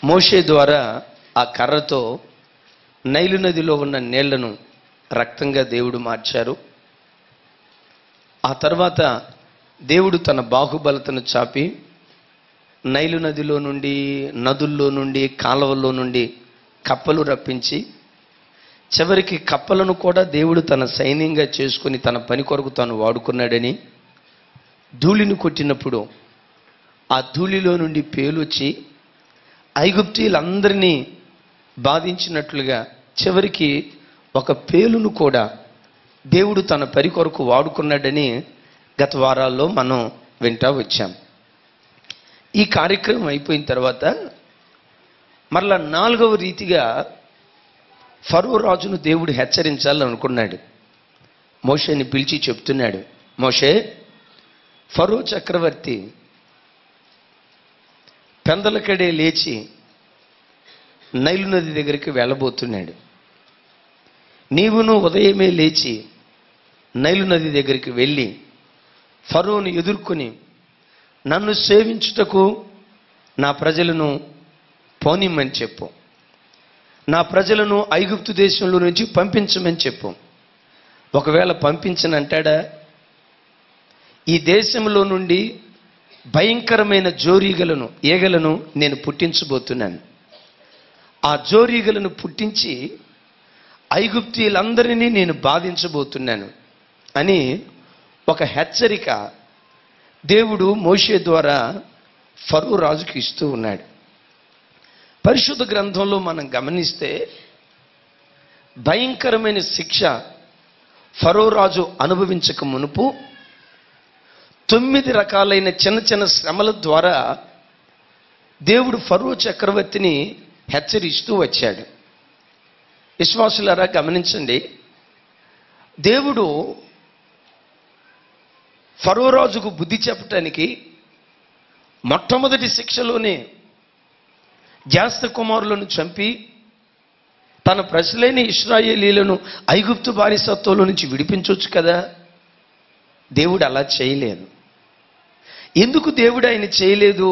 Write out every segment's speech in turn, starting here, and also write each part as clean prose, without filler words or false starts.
మోషే ద్వారా ఆ కర్రతో నైలు నదిలో ఉన్న నీళ్లను రక్తంగా దేవుడు మార్చారు. ఆ తర్వాత దేవుడు తన బాహుబలతను చాపి నైలు నదిలో నుండి, నదుల్లో నుండి, కాలువల్లో నుండి కప్పలు రప్పించి చివరికి కప్పలను కూడా దేవుడు తన సైన్యంగా చేసుకుని తన పని కొరకు తాను వాడుకున్నాడని, ధూళిని కొట్టినప్పుడు ఆ ధూళిలో నుండి పేలొచ్చి ఐగుప్తీయులందరినీ బాధించినట్లుగా చివరికి ఒక పేలును కూడా దేవుడు తన పని కొరకు వాడుకున్నాడని గత వారాల్లో మనం వింటా వచ్చాం. ఈ కార్యక్రమం అయిపోయిన తర్వాత మరలా 4వ రీతిగా ఫరో రాజును దేవుడు హెచ్చరించాలనుకున్నాడు. మోషేని పిలిచి చెప్తున్నాడు, మోషే, ఫరో చక్రవర్తి పెందలకడే లేచి నైలు నది దగ్గరికి వెళ్ళబోతున్నాడు. నీవును ఉదయమే లేచి నైలు నది దగ్గరికి వెళ్ళి ఫరోను ఎదుర్కొని నన్ను సేవించుటకు నా ప్రజలను పోనిమ్మని చెప్పు, నా ప్రజలను ఐగుప్తు దేశంలో నుంచి పంపించమని చెప్పు. ఒకవేళ పంపించనంటాడా? ఈ దేశంలో నుండి భయంకరమైన జోరీగలను, ఈగలను నేను పుట్టించబోతున్నాను. ఆ జోరీగలను పుట్టించి ఐగుప్తీయులందరినీ నేను బాధించబోతున్నాను అని ఒక హెచ్చరిక దేవుడు మోషే ద్వారా ఫరో రాజుకి ఇస్తూ ఉన్నాడు. పరిశుద్ధ గ్రంథంలో మనం గమనిస్తే భయంకరమైన శిక్ష ఫరో రాజు అనుభవించక మునుపు 9 రకాలైన చిన్న చిన్న శ్రమల ద్వారా దేవుడు ఫరో చక్రవర్తిని హెచ్చరిస్తూ వచ్చాడు. విశ్వాసులారా గమనించండి, దేవుడు ఫరో రాజుకు బుద్ధి చెప్పటానికి మొట్టమొదటి శిక్షలోనే జాస్త కుమారులను చంపి తన ప్రజలైన ఇశ్రాయేలీలను ఐగుప్తు బానిసత్వంలో నుంచి విడిపించవచ్చు కదా. దేవుడు అలా చేయలేదు. ఎందుకు దేవుడు ఆయన చేయలేదు?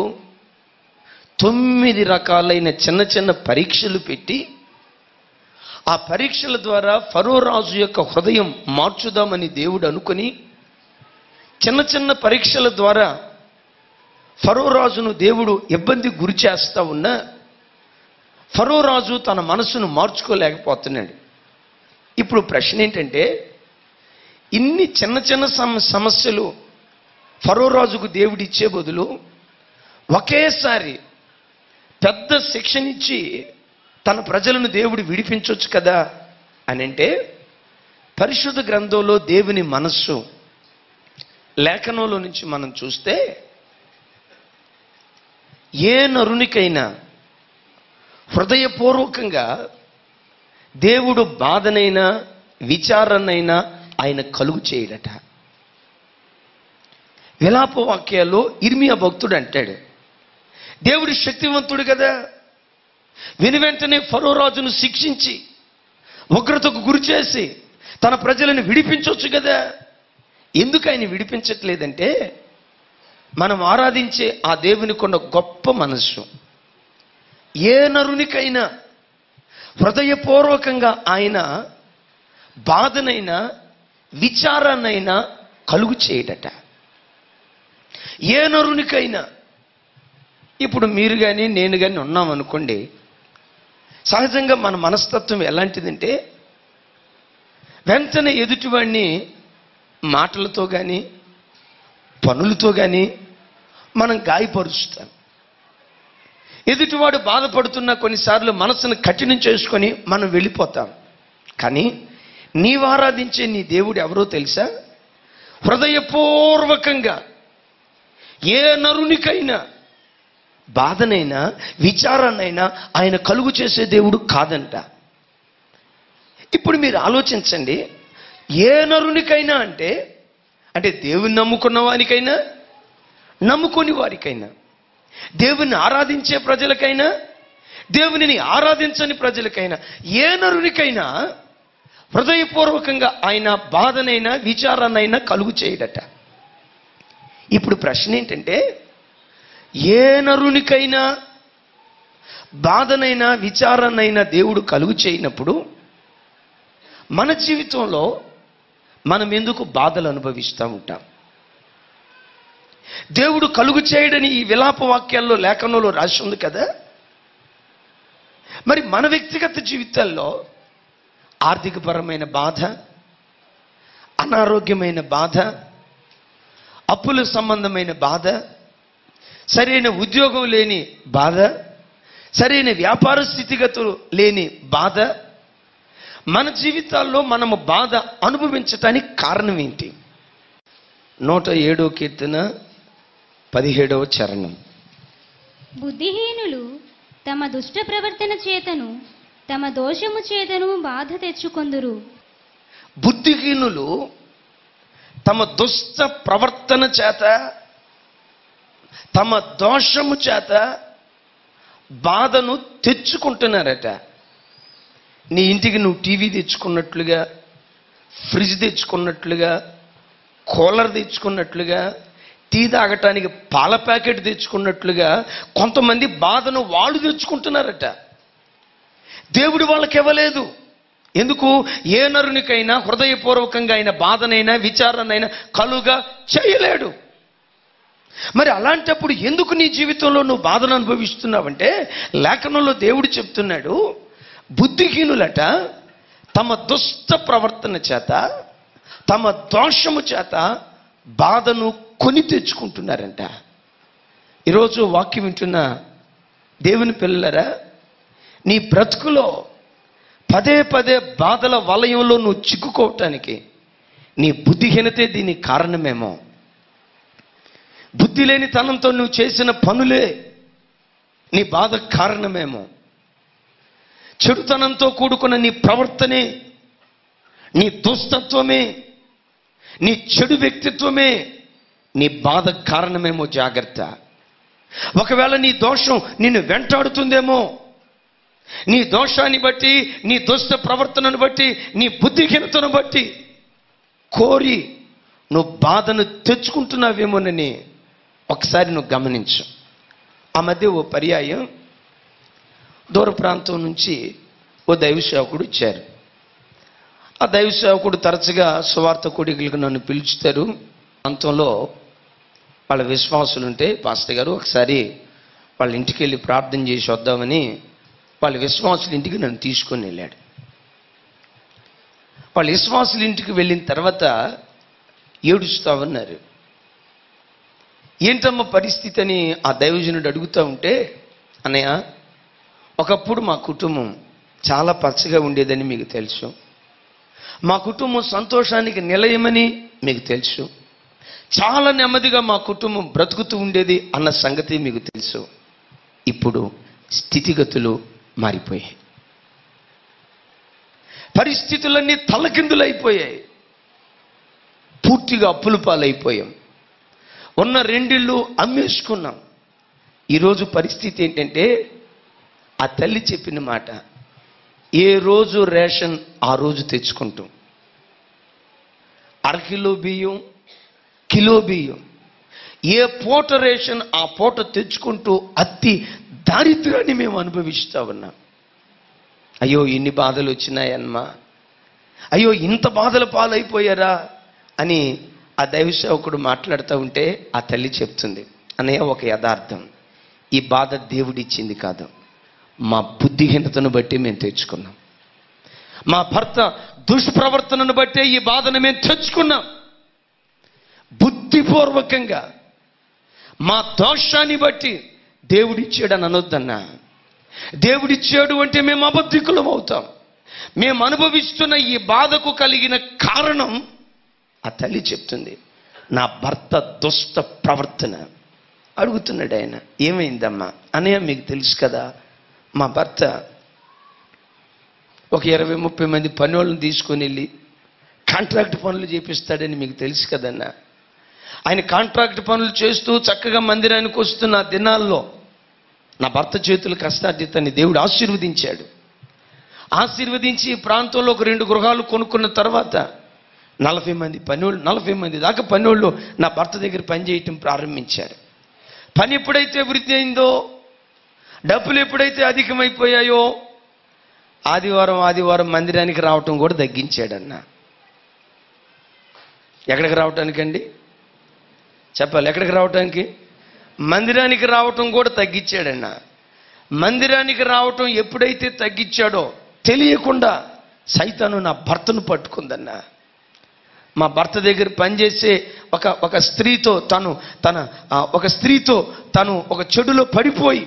9 రకాలైన చిన్న చిన్న పరీక్షలు పెట్టి ఆ పరీక్షల ద్వారా ఫరో రాజు యొక్క హృదయం మార్చుదామని దేవుడు అనుకొని చిన్న చిన్న పరీక్షల ద్వారా ఫరో రాజును దేవుడు ఇబ్బంది గురి చేస్తా ఉన్నా ఫరో రాజు తన మనసును మార్చుకోలేకపోతున్నాడు. ఇప్పుడు ప్రశ్న ఏంటంటే, ఇన్ని చిన్న చిన్న సమస్యలు ఫరో రాజుకు దేవుడు ఇచ్చే బదులు ఒకేసారి పెద్ద శిక్షనిచ్చి తన ప్రజలను దేవుడు విడిపించవచ్చు కదా అని అంటే, పరిశుద్ధ గ్రంథంలో దేవుని మనస్సు లేఖనంలో నుంచి మనం చూస్తే ఏ నరునికైనా హృదయపూర్వకంగా దేవుడు బాధనైనా విచారణైనా ఆయన కలుగు చేయడట. విలాప వాక్యాల్లో ఇర్మియా భక్తుడు అంటాడు, దేవుడు శక్తివంతుడు కదా, విని వెంటనే ఫరో రాజును శిక్షించి ఉగ్రతకు గురి చేసి తన ప్రజలను విడిపించవచ్చు కదా. ఎందుకు ఆయన విడిపించట్లేదంటే, మనం ఆరాధించే ఆ దేవునికి ఉన్న గొప్ప మనస్సు ఏ నరునికైనా హృదయపూర్వకంగా ఆయన బాధనైనా విచారాన్నైనా కలుగు చేయడట. ఏ నరునికైనా. ఇప్పుడు మీరు కానీ నేను కానీ ఉన్నామనుకోండి, సహజంగా మన మనస్తత్వం ఎలాంటిదంటే, వెంటనే ఎదుటివాడిని మాటలతో కానీ పనులతో కానీ మనం గాయపరుస్తాం. ఎదుటివాడు బాధపడుతున్నా కొన్నిసార్లు మనసును కఠినం చేసుకొని మనం వెళ్ళిపోతాం. కానీ నీవు ఆరాధించే నీ దేవుడు ఎవరో తెలుసా? హృదయపూర్వకంగా ఏ నరునికైనా బాధనైనా విచారాన్నైనా ఆయన కలుగు చేసే దేవుడు కాదంట. ఇప్పుడు మీరు ఆలోచించండి, ఏ నరునికైనా అంటే దేవుని నమ్ముకున్న వారికైనా నమ్ముకొని వారికైనా, దేవుని ఆరాధించే ప్రజలకైనా దేవునిని ఆరాధించని ప్రజలకైనా, ఏ నరునికైనా హృదయపూర్వకంగా ఆయన బాధనైనా విచారాన్నైనా కలుగు చేయడట. ఇప్పుడు ప్రశ్న ఏంటంటే, ఏ నరునికైనా బాధనైనా విచారాన్నైనా దేవుడు కలుగు చేయనప్పుడు మన జీవితంలో మనం ఎందుకు బాధలు అనుభవిస్తూ ఉంటాం? దేవుడు కలుగు చేయడని ఈ విలాప వాక్యాల్లో లేఖనంలో రాసి ఉంది కదా. మరి మన వ్యక్తిగత జీవితాల్లో ఆర్థికపరమైన బాధ, అనారోగ్యమైన బాధ, అప్పుల సంబంధమైన బాధ, సరైన ఉద్యోగం లేని బాధ, సరైన వ్యాపార స్థితిగతులు లేని బాధ, మన జీవితాల్లో మనము బాధ అనుభవించటానికి కారణం ఏంటి? 107వ కీర్తన 17వ చరణం. బుద్ధిహీనులు తమ దుష్ట ప్రవర్తన చేతను తమ దోషము చేతను బాధ తెచ్చుకొందురు. బుద్ధిహీనులు తమ దుష్ట ప్రవర్తన చేత తమ దోషము చేత బాధను తెచ్చుకుంటున్నారట. నీ ఇంటికి నువ్వు టీవీ తెచ్చుకున్నట్లుగా, ఫ్రిడ్జ్ తెచ్చుకున్నట్లుగా, కూలర్ తెచ్చుకున్నట్లుగా, టీ తాగటానికి పాల ప్యాకెట్ తెచ్చుకున్నట్లుగా కొంతమంది బాధను వాళ్ళు తెచ్చుకుంటున్నారట. దేవుడు వాళ్ళకి ఇవ్వలేదు. ఎందుకు? ఏ నరునికైనా హృదయపూర్వకంగా అయిన బాధనైనా విచారాన్నైనా కలుగా చేయలేడు. మరి అలాంటప్పుడు ఎందుకు నీ జీవితంలో నువ్వు బాధను అనుభవిస్తున్నావంటే, లేఖనంలో దేవుడు చెప్తున్నాడు, బుద్ధిహీనులట తమ దుష్ట ప్రవర్తన చేత తమ దోషము చేత బాధను కొని తెచ్చుకుంటున్నారంట. ఈరోజు వాక్యం వింటున్న దేవుని పిల్లలరా, నీ బ్రతుకులో పదే పదే బాధల వలయంలో నువ్వు చిక్కుకోవటానికి నీ బుద్ధిహీనతే దీనికి కారణమేమో. బుద్ధి లేని తనంతో నువ్వు చేసిన పనులే నీ బాధకు కారణమేమో. చెడుతనంతో కూడుకున్న నీ ప్రవర్తనే, నీ దుష్టత్వమే, నీ చెడు వ్యక్తిత్వమే నీ బాధకు కారణమేమో. జాగ్రత్త. ఒకవేళ నీ దోషం నిన్ను వెంటాడుతుందేమో. నీ దోషాన్ని బట్టి, నీ దుష్ట ప్రవర్తనను బట్టి, నీ బుద్ధిహీనతను బట్టి కోరి నువ్వు బాధను తెచ్చుకుంటున్నావేమోనని ఒకసారి నువ్వు గమనించు. ఆ మధ్య ఓ పర్యాయం దూర ప్రాంతం నుంచి ఓ దైవ సేవకుడు ఇచ్చారు. ఆ దైవ సేవకుడు తరచుగా సువార్త కూడికలకు నన్ను పిలుచుతారు. ప్రాంతంలో వాళ్ళ విశ్వాసులు ఉంటే, పాస్టర్ గారు ఒకసారి వాళ్ళ ఇంటికి వెళ్ళి ప్రార్థన చేసి వద్దామని వాళ్ళ విశ్వాసుల ఇంటికి నన్ను తీసుకొని వెళ్ళాడు. వాళ్ళ విశ్వాసుల ఇంటికి వెళ్ళిన తర్వాత ఏడుస్తా ఉన్నారు. ఏంటమ్మ పరిస్థితి అని ఆ దైవజనుడు అడుగుతూ ఉంటే, అన్నయ్య, ఒకప్పుడు మా కుటుంబం చాలా పచ్చగా ఉండేదని మీకు తెలుసు. మా కుటుంబం సంతోషానికి నిలయమని మీకు తెలుసు. చాలా నెమ్మదిగా మా కుటుంబం బ్రతుకుతూ ఉండేది అన్న సంగతి మీకు తెలుసు. ఇప్పుడు స్థితిగతులు మారిపోయాయి. పరిస్థితులన్నీ తలకిందులైపోయాయి. పూర్తిగా అప్పుల పాలైపోయాం. ఉన్న 2 ఇళ్ళు అమ్మేసుకున్నాం. ఈరోజు పరిస్థితి ఏంటంటే, ఆ తల్లి చెప్పిన మాట, ఏ రోజు రేషన్ ఆ రోజు తెచ్చుకుంటాం. అరకిలో బియ్యం, కిలో బియ్యం, ఏ పూట రేషన్ ఆ పూట తెచ్చుకుంటూ అతి దారిద్ర్యాన్ని మేము అనుభవిస్తూ ఉన్నాం. అయ్యో, ఇన్ని బాధలు వచ్చినాయమ్మా, అయ్యో ఇంత బాధల పాలైపోయారా అని ఆ దైవ సేవకుడు మాట్లాడుతూ ఉంటే ఆ తల్లి చెప్తుంది, అన్నయ్య, ఒక యథార్థం, ఈ బాధ దేవుడిచ్చింది కాదు, మా బుద్ధిహీనతను బట్టి మేము తెచ్చుకున్నాం. మా భర్త దుష్ప్రవర్తనను బట్టే ఈ బాధను మేము తెచ్చుకున్నాం. బుద్ధిపూర్వకంగా మా దోషాన్ని బట్టి దేవుడిచ్చాడని అనొద్దన్నా. దేవుడిచ్చాడు అంటే మేము అబద్ధికులం అవుతాం. మేము అనుభవిస్తున్న ఈ బాధకు కలిగిన కారణం ఆ తల్లి చెప్తుంది, నా భర్త దుష్ట ప్రవర్తన. అడుగుతున్నాడు ఆయన, ఏమైందమ్మా? అన్నయ్య, మీకు తెలుసు కదా, మా భర్త ఒక 20-30 మంది పనివాళ్ళని తీసుకొని వెళ్ళి కాంట్రాక్ట్ పనులు చేపిస్తాడని మీకు తెలుసు కదన్నా. ఆయన కాంట్రాక్ట్ పనులు చేస్తూ చక్కగా మందిరానికి వస్తున్న దినాల్లో నా భర్త చేతుల కష్టార్జితాన్ని దేవుడు ఆశీర్వదించాడు. ఆశీర్వదించి ఈ ప్రాంతంలో ఒక 2 గృహాలు కొనుక్కున్న తర్వాత 40 మంది దాకా పనివాళ్ళు నా భర్త దగ్గర పనిచేయటం ప్రారంభించారు. పని ఎప్పుడైతే వృద్ధి అయిందో డబ్బులు ఎప్పుడైతే అధికమైపోయాయో ఆదివారం మందిరానికి రావటం కూడా తగ్గించాడన్న. ఎక్కడికి రావటానికండి చెప్పాలి? ఎక్కడికి రావటానికి? మందిరానికి రావటం కూడా తగ్గించాడన్న. మందిరానికి రావటం ఎప్పుడైతే తగ్గించాడో తెలియకుండా సైతాను నా భర్తను పట్టుకుందన్న. మా భర్త దగ్గర పనిచేసే ఒక స్త్రీతో తను ఒక చెడులో పడిపోయి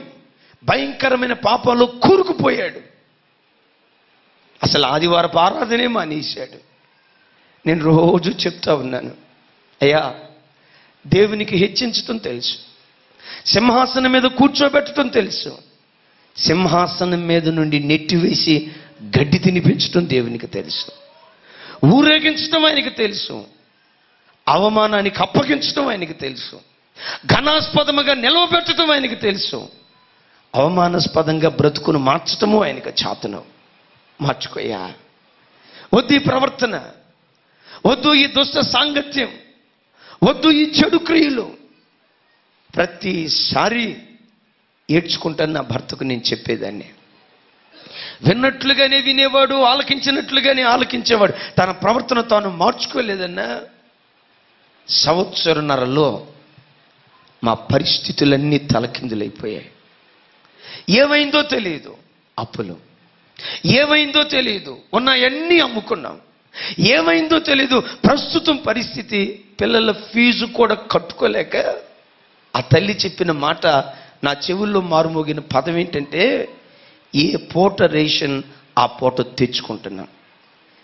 భయంకరమైన పాపంలో కూరుకుపోయాడు. అసలు ఆదివారపు ఆరాధనే మానేశాడు. నేను రోజు చెప్తా ఉన్నాను, అయ్యా దేవునికి హెచ్చించటం తెలుసు, సింహాసనం మీద కూర్చోబెట్టడం తెలుసు, సింహాసనం మీద నుండి నెట్టివేసి గడ్డి తినిపించడం దేవునికి తెలుసు, ఊరేగించడం ఆయనకి తెలుసు, అవమానానికి అప్పగించడం ఆయనకి తెలుసు, ఘనాస్పదముగా నిలవబెట్టడం ఆయనకి తెలుసు, అవమానాస్పదంగా బ్రతుకును మార్చటము ఆయనకి చాతును. మార్చుకోయ్యా. వద్దు ఈ ప్రవర్తన, వద్దు ఈ దుష్ట సాంగత్యం, వద్దు ఈ చెడు క్రియలు. ప్రతిసారి ఏడ్చుకుంటాను నా భర్తకు నేను చెప్పేదాన్ని. విన్నట్లుగానే వినేవాడు, ఆలకించినట్లుగానే ఆలకించేవాడు. తన ప్రవర్తన తాను మార్చుకోలేదన్నా. సంవత్సరన్నరలో మా పరిస్థితులన్నీ తలకిందులైపోయాయి. ఏమైందో తెలియదు, అప్పులు. ఏమైందో తెలియదు, ఉన్నాయన్నీ అమ్ముకున్నాం. ఏమైందో తెలీదు, ప్రస్తుతం పరిస్థితి పిల్లల ఫీజు కూడా కట్టుకోలేక ఆ తల్లి చెప్పిన మాట నా చెవుల్లో మారుమోగిన పదం ఏంటంటే, ఏ పూట రేషన్ ఆ పూట తెచ్చుకుంటున్నాం.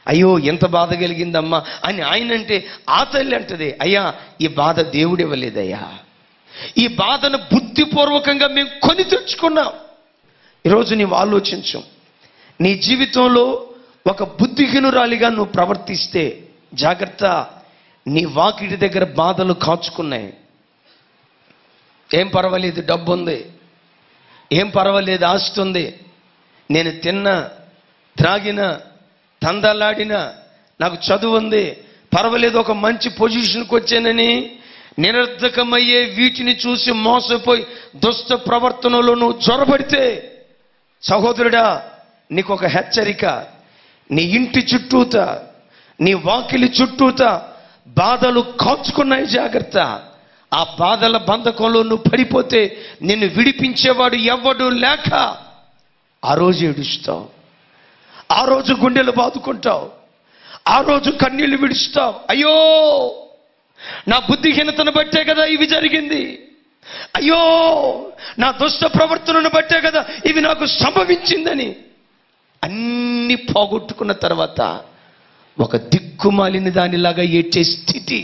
అయ్యో ఎంత బాధ కలిగిందమ్మా అని ఆయన అంటే, ఆ తల్లి అంటది, అయ్యా ఈ బాధ దేవుడు ఇవ్వలేదయ్యా, ఈ బాధను బుద్ధిపూర్వకంగా మేము కొని తెచ్చుకున్నాం. ఈరోజు నీవు ఆలోచించు, నీ జీవితంలో ఒక బుద్ధిహీనురాలిగా నువ్వు ప్రవర్తిస్తే జాగ్రత్త. నీ వాకిటి దగ్గర బాధలు కాచుకున్నాయి. ఏం పర్వాలేదు, డబ్బు ఉంది, ఏం పర్వాలేదు, ఆస్తి ఉంది, నేను తిన్నా త్రాగినా తందలాడినా నాకు చదువు ఉంది, పర్వాలేదు, ఒక మంచి పొజిషన్కి వచ్చానని నిరర్ధకమయ్యే వీటిని చూసి మోసపోయి దుష్ట ప్రవర్తనలో నువ్వు చొరబడితే, సహోదరుడా నీకు ఒక హెచ్చరిక. నీ ఇంటి చుట్టూత, నీ వాకిలి చుట్టూత బాధలు కాచుకున్నాయి, జాగ్రత్త. ఆ బాధల బంధకంలో నువ్వు పడిపోతే నిన్ను విడిపించేవాడు ఎవ్వడు లేక ఆ రోజు ఏడుస్తావు, ఆ రోజు గుండెలు బాదుకుంటావు, ఆ రోజు కన్నీళ్లు విడుస్తావు. అయ్యో నా బుద్ధిహీనతను బట్టే కదా ఇవి జరిగింది, అయ్యో నా దుష్ట ప్రవర్తనను బట్టే కదా ఇవి నాకు సంభవించిందని అన్ని పోగొట్టుకున్న తర్వాత ఒక దిక్కుమాలిన దానిలాగా ఏడ్చే స్థితి,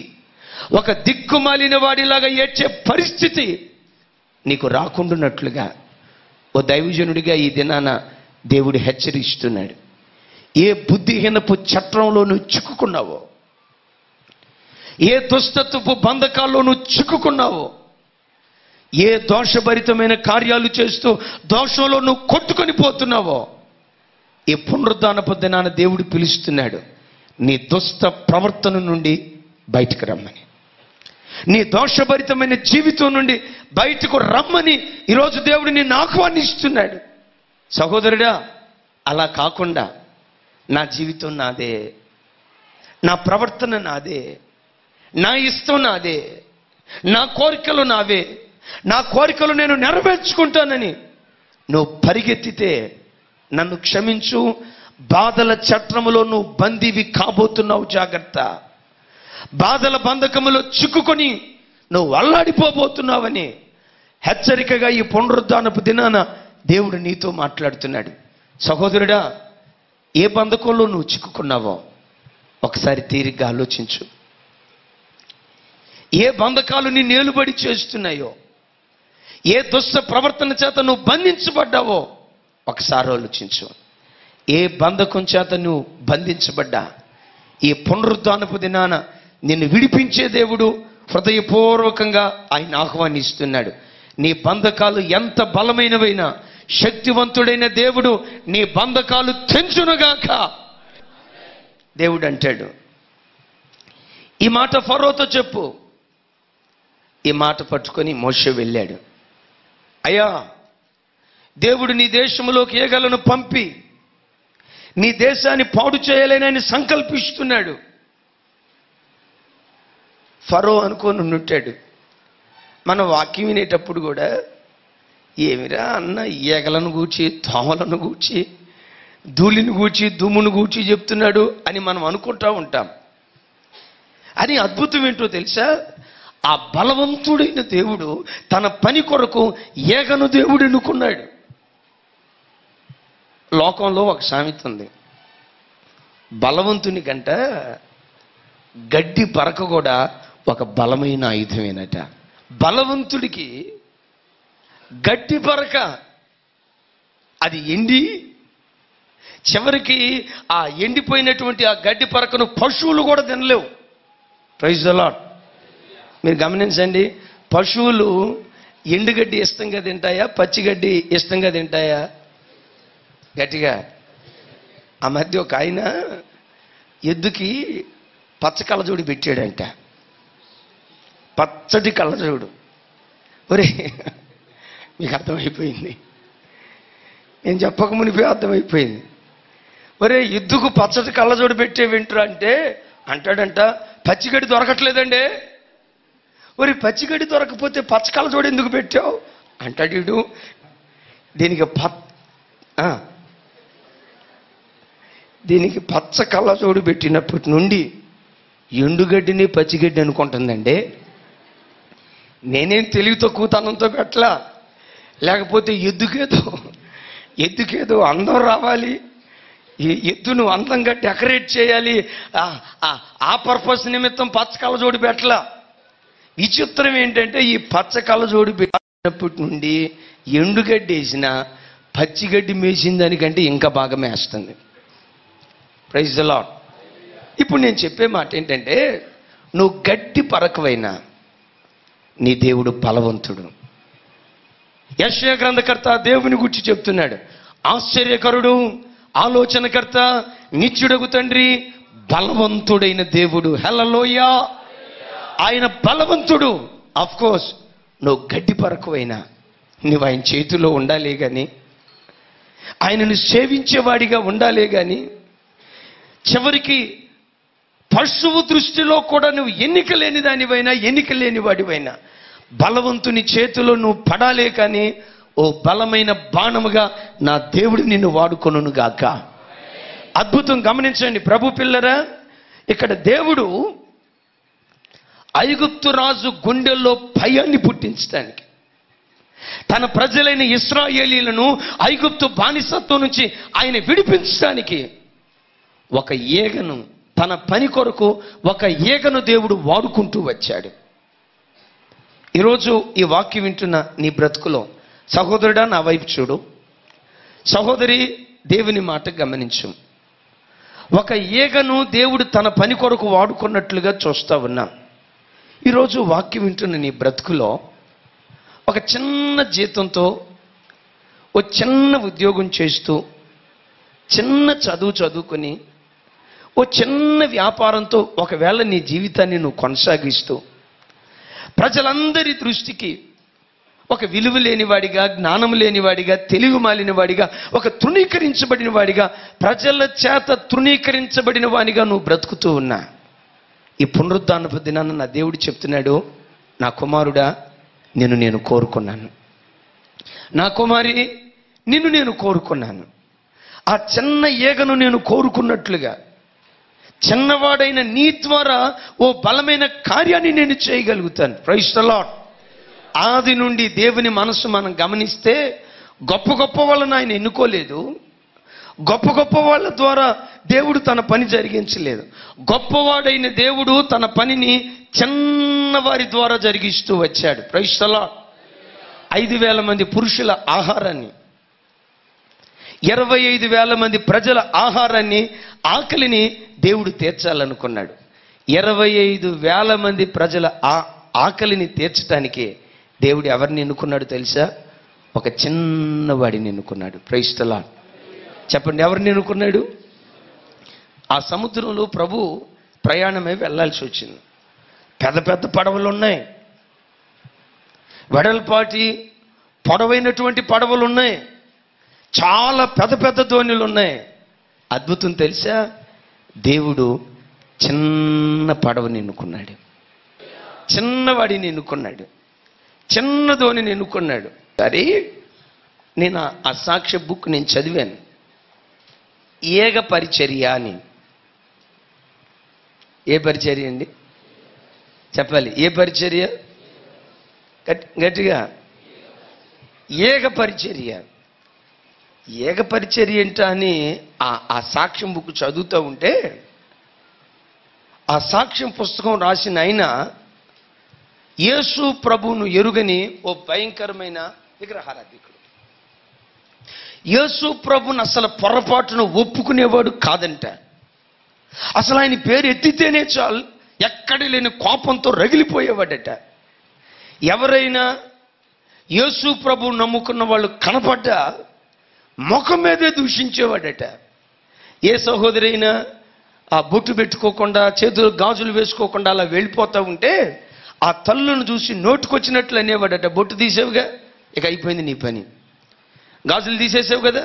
ఒక దిక్కుమాలిన వాడిలాగా ఏడ్చే పరిస్థితి నీకు రాకుండానట్లుగా ఓ దైవజనుడిగా ఈ దినాన దేవుడు హెచ్చరిస్తున్నాడు. ఏ బుద్ధిహీనపు చట్రంలో నువ్వు చిక్కుకున్నావో, ఏ దుష్టత్వపు బంధకాల్లో నువ్వు చిక్కుకున్నావో, ఏ దోషభరితమైన కార్యాలు చేస్తూ దోషంలో నువ్వు కొట్టుకొని పోతున్నావో, ఈ పునరుద్ధానపు దినాన దేవుడు పిలుస్తున్నాడు, నీ దుష్ట ప్రవర్తన నుండి బయటకు రమ్మని, నీ దోషభరితమైన జీవితం నుండి బయటకు రమ్మని ఈరోజు దేవుడు నిన్ను ఆహ్వానిస్తున్నాడు. సహోదరుడా, అలా కాకుండా నా జీవితం నాదే, నా ప్రవర్తన నాదే, నా ఇష్టం నాదే, నా కోరికలు నావే, నా కోరికలు నేను నెరవేర్చుకుంటానని నువ్వు పరిగెత్తితే నన్ను క్షమించు, బాధల చట్రములో నువ్వు బందీవి కాబోతున్నావు. జాగ్రత్త. బాధల బంధకములో చిక్కుకొని నువ్వు అల్లాడిపోబోతున్నావని హెచ్చరికగా ఈ పునరుద్ధానపు దినాన దేవుడు నీతో మాట్లాడుతున్నాడు. సహోదరుడా, ఏ బంధకంలో నువ్వు చిక్కుకున్నావో ఒకసారి తీరిగ్గా ఆలోచించు. ఏ బంధకాలు నీ నేలుబడి చేస్తున్నాయో, ఏ దుష్ట ప్రవర్తన చేత నువ్వు బంధించబడ్డావో ఒకసారి ఆలోచించు. ఏ బంధకం చేత నువ్వు బంధించబడ్డా ఈ పునరుద్ధానపు దినాన నిన్ను విడిపించే దేవుడు హృదయపూర్వకంగా ఆయన ఆహ్వానిస్తున్నాడు. నీ బంధకాలు ఎంత బలమైనవైనా శక్తివంతుడైన దేవుడు నీ బంధకాలు తెంచునుగాక. దేవుడు అంటాడు. ఈ మాట ఫరోతో చెప్పు. ఈ మాట పట్టుకొని మోషే వెళ్ళాడు. అయ్యా, దేవుడు నీ దేశంలోకి ఈగలను పంపి నీ దేశాన్ని పాడు చేయాలని సంకల్పిస్తున్నాడు. ఫరో అనుకోని ఉంటాడు. మన వాక్యం వినేటప్పుడు కూడా ఏమిరా అన్న ఈగలను గూర్చి, దోమలను గూర్చి, ధూళిని గూర్చి, దుమ్మును గూర్చి చెప్తున్నాడు అని మనం అనుకుంటా ఉంటాం. అని అద్భుతం ఏంటో తెలుసా? ఆ బలవంతుడైన దేవుడు తన పని కొరకు ఈగను దేవుడు ఎన్నుకున్నాడు. లోకంలో ఒక సామెత ఉంది, బలవంతుని కంట గడ్డి పరక కూడా ఒక బలమైన ఆయుధమేనట. బలవంతుడికి గడ్డి పరక అది ఎండి చివరికి ఆ ఎండిపోయినటువంటి ఆ గడ్డి పరకను పశువులు కూడా తినలేవు. Praise the lord. మీరు గమనించండి, పశువులు ఎండుగడ్డి ఇష్టంగా తింటాయా, పచ్చిగడ్డి ఇష్టంగా తింటాయా? గట్టిగా. ఆ మధ్య ఒక ఆయన ఎద్దుకి పచ్చ కళ్ళజోడు పెట్టాడంట. పచ్చటి కళ్ళజోడు. ఒరే, మీకు అర్థమైపోయింది, నేను చెప్పక మునిపే అర్థమైపోయింది. ఒరే, ఎద్దుకు పచ్చటి కళ్ళజోడు పెట్టే వింటరా అంటే అంటాడంట, పచ్చిగడ్డి దొరకట్లేదండి. ఒరే, పచ్చిగడ్డి దొరకపోతే పచ్చ కళ్ళజోడు ఎందుకు పెట్టావు అంటాడు. దీనికి పచ్చ కళ్ళజోడు పెట్టినప్పటి నుండి ఎండుగడ్డిని పచ్చిగడ్డి అనుకుంటుందండి. నేనేం తెలివి తక్కువతనంతో పెట్టలా, లేకపోతే ఎద్దుకేదో అందం రావాలి, ఈ ఎద్దును అందంగా డెకరేట్ చేయాలి, ఆ పర్పస్ నిమిత్తం పచ్చ కళ్ళజోడు పెట్టలా. విచిత్రం ఏంటంటే ఈ పచ్చ కళ్ళజోడు పెట్టినప్పటి నుండి ఎండుగడ్డి వేసిన పచ్చిగడ్డి మేసిన దానికంటే ఇంకా బాగా మేస్తుంది. Praise the lord. ఇప్పుడు నేను చెప్పే మాట ఏంటంటే, నువ్వు గడ్డి పరకవైనా నీ దేవుడు బలవంతుడు. యెషయా గ్రంథకర్త దేవుని గురించి చెప్తున్నాడు, ఆశ్చర్యకరుడు, ఆలోచనకర్త, నిత్యుడగు తండ్రి, బలవంతుడైన దేవుడు. హల్లెలూయా. ఆయన బలవంతుడు. ఆఫ్ కోర్స్ నువ్వు గడ్డి పరకవైనా నువ్వు ఆయన చేతిలో ఉండాలే కానీ, ఆయనను సేవించేవాడిగా ఉండాలే కానీ, చివరికి పశువు దృష్టిలో కూడా నువ్వు ఎన్నిక లేని దానివైనా, ఎన్నిక లేని వాడివైనా బలవంతుని చేతిలో నువ్వు పడాలే కానీ, ఓ బలమైన బాణముగా నా దేవుడు నిన్ను వాడుకొనును గాక. అద్భుతం గమనించండి ప్రభు పిల్లరా. ఇక్కడ దేవుడు ఐగుప్తు రాజు గుండెల్లో భయాన్ని పుట్టించడానికి, తన ప్రజలైన ఇశ్రాయేలీలను ఐగుప్తు బానిసత్వం నుంచి ఆయన విడిపించడానికి ఒక ఈగను, తన పని కొరకు ఒక ఈగను దేవుడు వాడుకుంటూ వచ్చాడు. ఈరోజు ఈ వాక్యం వింటున్న నీ బ్రతుకులో సహోదరుడా నా వైపు చూడు, సహోదరి దేవుని మాట గమనించు. ఒక ఈగను దేవుడు తన పని కొరకు వాడుకున్నట్లుగా చూస్తా ఉన్నాం. ఈరోజు వాక్యం వింటున్న నీ బ్రతుకులో ఒక చిన్న జీతంతో, ఓ చిన్న ఉద్యోగం చేస్తూ, చిన్న చదువుకొని, ఓ చిన్న వ్యాపారంతో ఒకవేళ నీ జీవితాన్ని నువ్వు కొనసాగిస్తూ, ప్రజలందరి దృష్టికి ఒక విలువ లేనివాడిగా, జ్ఞానం లేనివాడిగా, తెలివి మాలిన వాడిగా, ఒక తృణీకరించబడిన వాడిగా, ప్రజల చేత తృణీకరించబడిన వాడిగా నువ్వు బ్రతుకుతూ ఉన్నా, ఈ పునరుద్ధానపు దినాన నా దేవుడు చెప్తున్నాడు, నా కుమారుడా నిన్ను నేను కోరుకున్నాను, నా కుమారి నిన్ను నేను కోరుకున్నాను. ఆ చిన్న ఈగను నేను కోరుకున్నట్లుగా చిన్నవాడైన నీ ద్వారా ఓ బలమైన కార్యాన్ని నేను చేయగలుగుతాను. Praise the lord. ఆది నుండి దేవుని మనసు మనం గమనిస్తే గొప్ప గొప్ప వాళ్ళని ఆయన ఎన్నుకోలేదు, గొప్ప గొప్ప వాళ్ళ ద్వారా దేవుడు తన పని జరిగించలేదు. గొప్పవాడైన దేవుడు తన పనిని చిన్నవారి ద్వారా జరిగిస్తూ వచ్చాడు. Praise the lord. 5,000 మంది పురుషుల ఆహారాన్ని, 25,000 మంది ప్రజల ఆహారాన్ని, ఆకలిని దేవుడు తీర్చాలనుకున్నాడు. 25,000 మంది ప్రజల ఆకలిని తీర్చడానికే దేవుడు ఎవరిని ఎన్నుకున్నాడు తెలుసా? ఒక చిన్నవాడిని ఎన్నుకున్నాడు. Praise the lord. చెప్పండి, ఎవరిని ఎన్నుకున్నాడు? ఆ సముద్రంలో ప్రభు ప్రయాణమై వెళ్ళాల్సి వచ్చింది. పెద్ద పెద్ద పడవలు ఉన్నాయి, వెడల్పాటి పొడవైనటువంటి పడవలు ఉన్నాయి. చాలా పెద్ద పెద్ద ధోనిలు ఉన్నాయి. అద్భుతం తెలుసా? దేవుడు చిన్న పడవని ఎన్నుకున్నాడు, చిన్నవాడిని ఎన్నుకున్నాడు, చిన్న ధోనిని ఎన్నుకున్నాడు. సరే, నేను ఆ సాక్ష్య బుక్ నేను చదివాను. ఏగ పరిచర్య అని. ఏ పరిచర్య అండి? చెప్పాలి. ఏ పరిచర్య? గట్టిగా. ఏగ పరిచర్య. ఏగ పరిచర్య ఏంట అని ఆ సాక్ష్యం బుక్ చదువుతూ ఉంటే, ఆ సాక్ష్యం పుస్తకం రాసిన ఆయన యేసు ప్రభువును ఎరుగని ఓ భయంకరమైన విగ్రహారాధికుడు. యేసు ప్రభువును అసలు పొరపాటును ఒప్పుకునేవాడు కాదంట. అసలు ఆయన పేరు ఎత్తితేనే చాలు ఎక్కడ లేని కోపంతో రగిలిపోయేవాడట. ఎవరైనా యేసు ప్రభువు నమ్ముకున్న వాళ్ళు కనపడ్డా ముఖం మీదే దూషించేవాడట. ఏ సహోదరైనా ఆ బొట్టు పెట్టుకోకుండా, చేతులు గాజులు వేసుకోకుండా అలా వెళ్ళిపోతూ ఉంటే ఆ తల్లును చూసి నోటుకొచ్చినట్లు అనేవాడట, బొట్టు తీసేవుగా, ఇక అయిపోయింది నీ పని. గాజులు తీసేసావు కదా,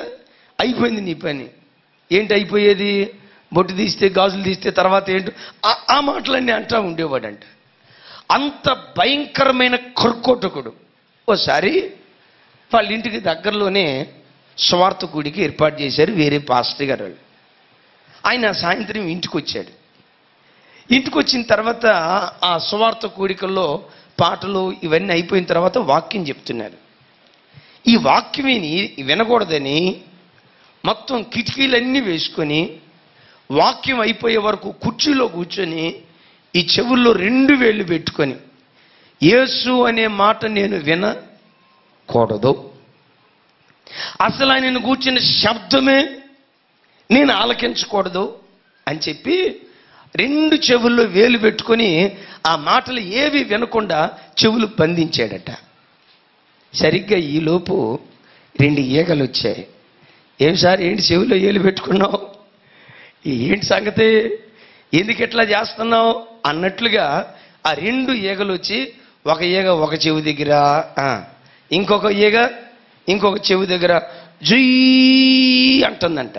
అయిపోయింది నీ పని. ఏంటి అయిపోయేది? బొట్టు తీస్తే, గాజులు తీస్తే తర్వాత ఏంటి? ఆ మాటలన్నీ అంటూ ఉండేవాడంట. అంత భయంకరమైన కర్కోటకుడు. ఓసారి వాళ్ళ ఇంటికి దగ్గరలోనే స్వార్థ కూడికి ఏర్పాటు చేశారు వేరే పాస్టర్ గారు వాళ్ళు. ఆయన సాయంత్రం ఇంటికి వచ్చాడు. ఇంటికి వచ్చిన తర్వాత ఆ స్వార్థ కూడికల్లో పాటలు ఇవన్నీ అయిపోయిన తర్వాత వాక్యం చెప్తున్నారు. ఈ వాక్యం వినకూడదని మొత్తం కిటికీలన్నీ వేసుకొని వాక్యం అయిపోయే వరకు కుర్చీలో కూర్చొని ఈ చెవుల్లో 2 వేళ్ళు పెట్టుకొని, యేసు అనే మాట నేను వినకూడదు, అసలు ఆయనను కూర్చున్న శబ్దమే నేను ఆలకించకూడదు అని చెప్పి 2 చెవుల్లో వేలు పెట్టుకొని ఆ మాటలు ఏవి వినకుండా చెవులు బంధించాడట. సరిగ్గా ఈలోపు 2 ఈగలు వచ్చాయి. ఏం సార్, ఏంటి చెవుల్లో ఏలు పెట్టుకున్నావు, ఏంటి సంగతి, ఎందుకు ఎట్లా చేస్తున్నావు అన్నట్లుగా ఆ 2 ఈగలు వచ్చి, ఒక ఈగ ఒక చెవి దగ్గర, ఇంకొక ఈగ ఇంకొక చెవి దగ్గర జుయ్ అంటుందంట,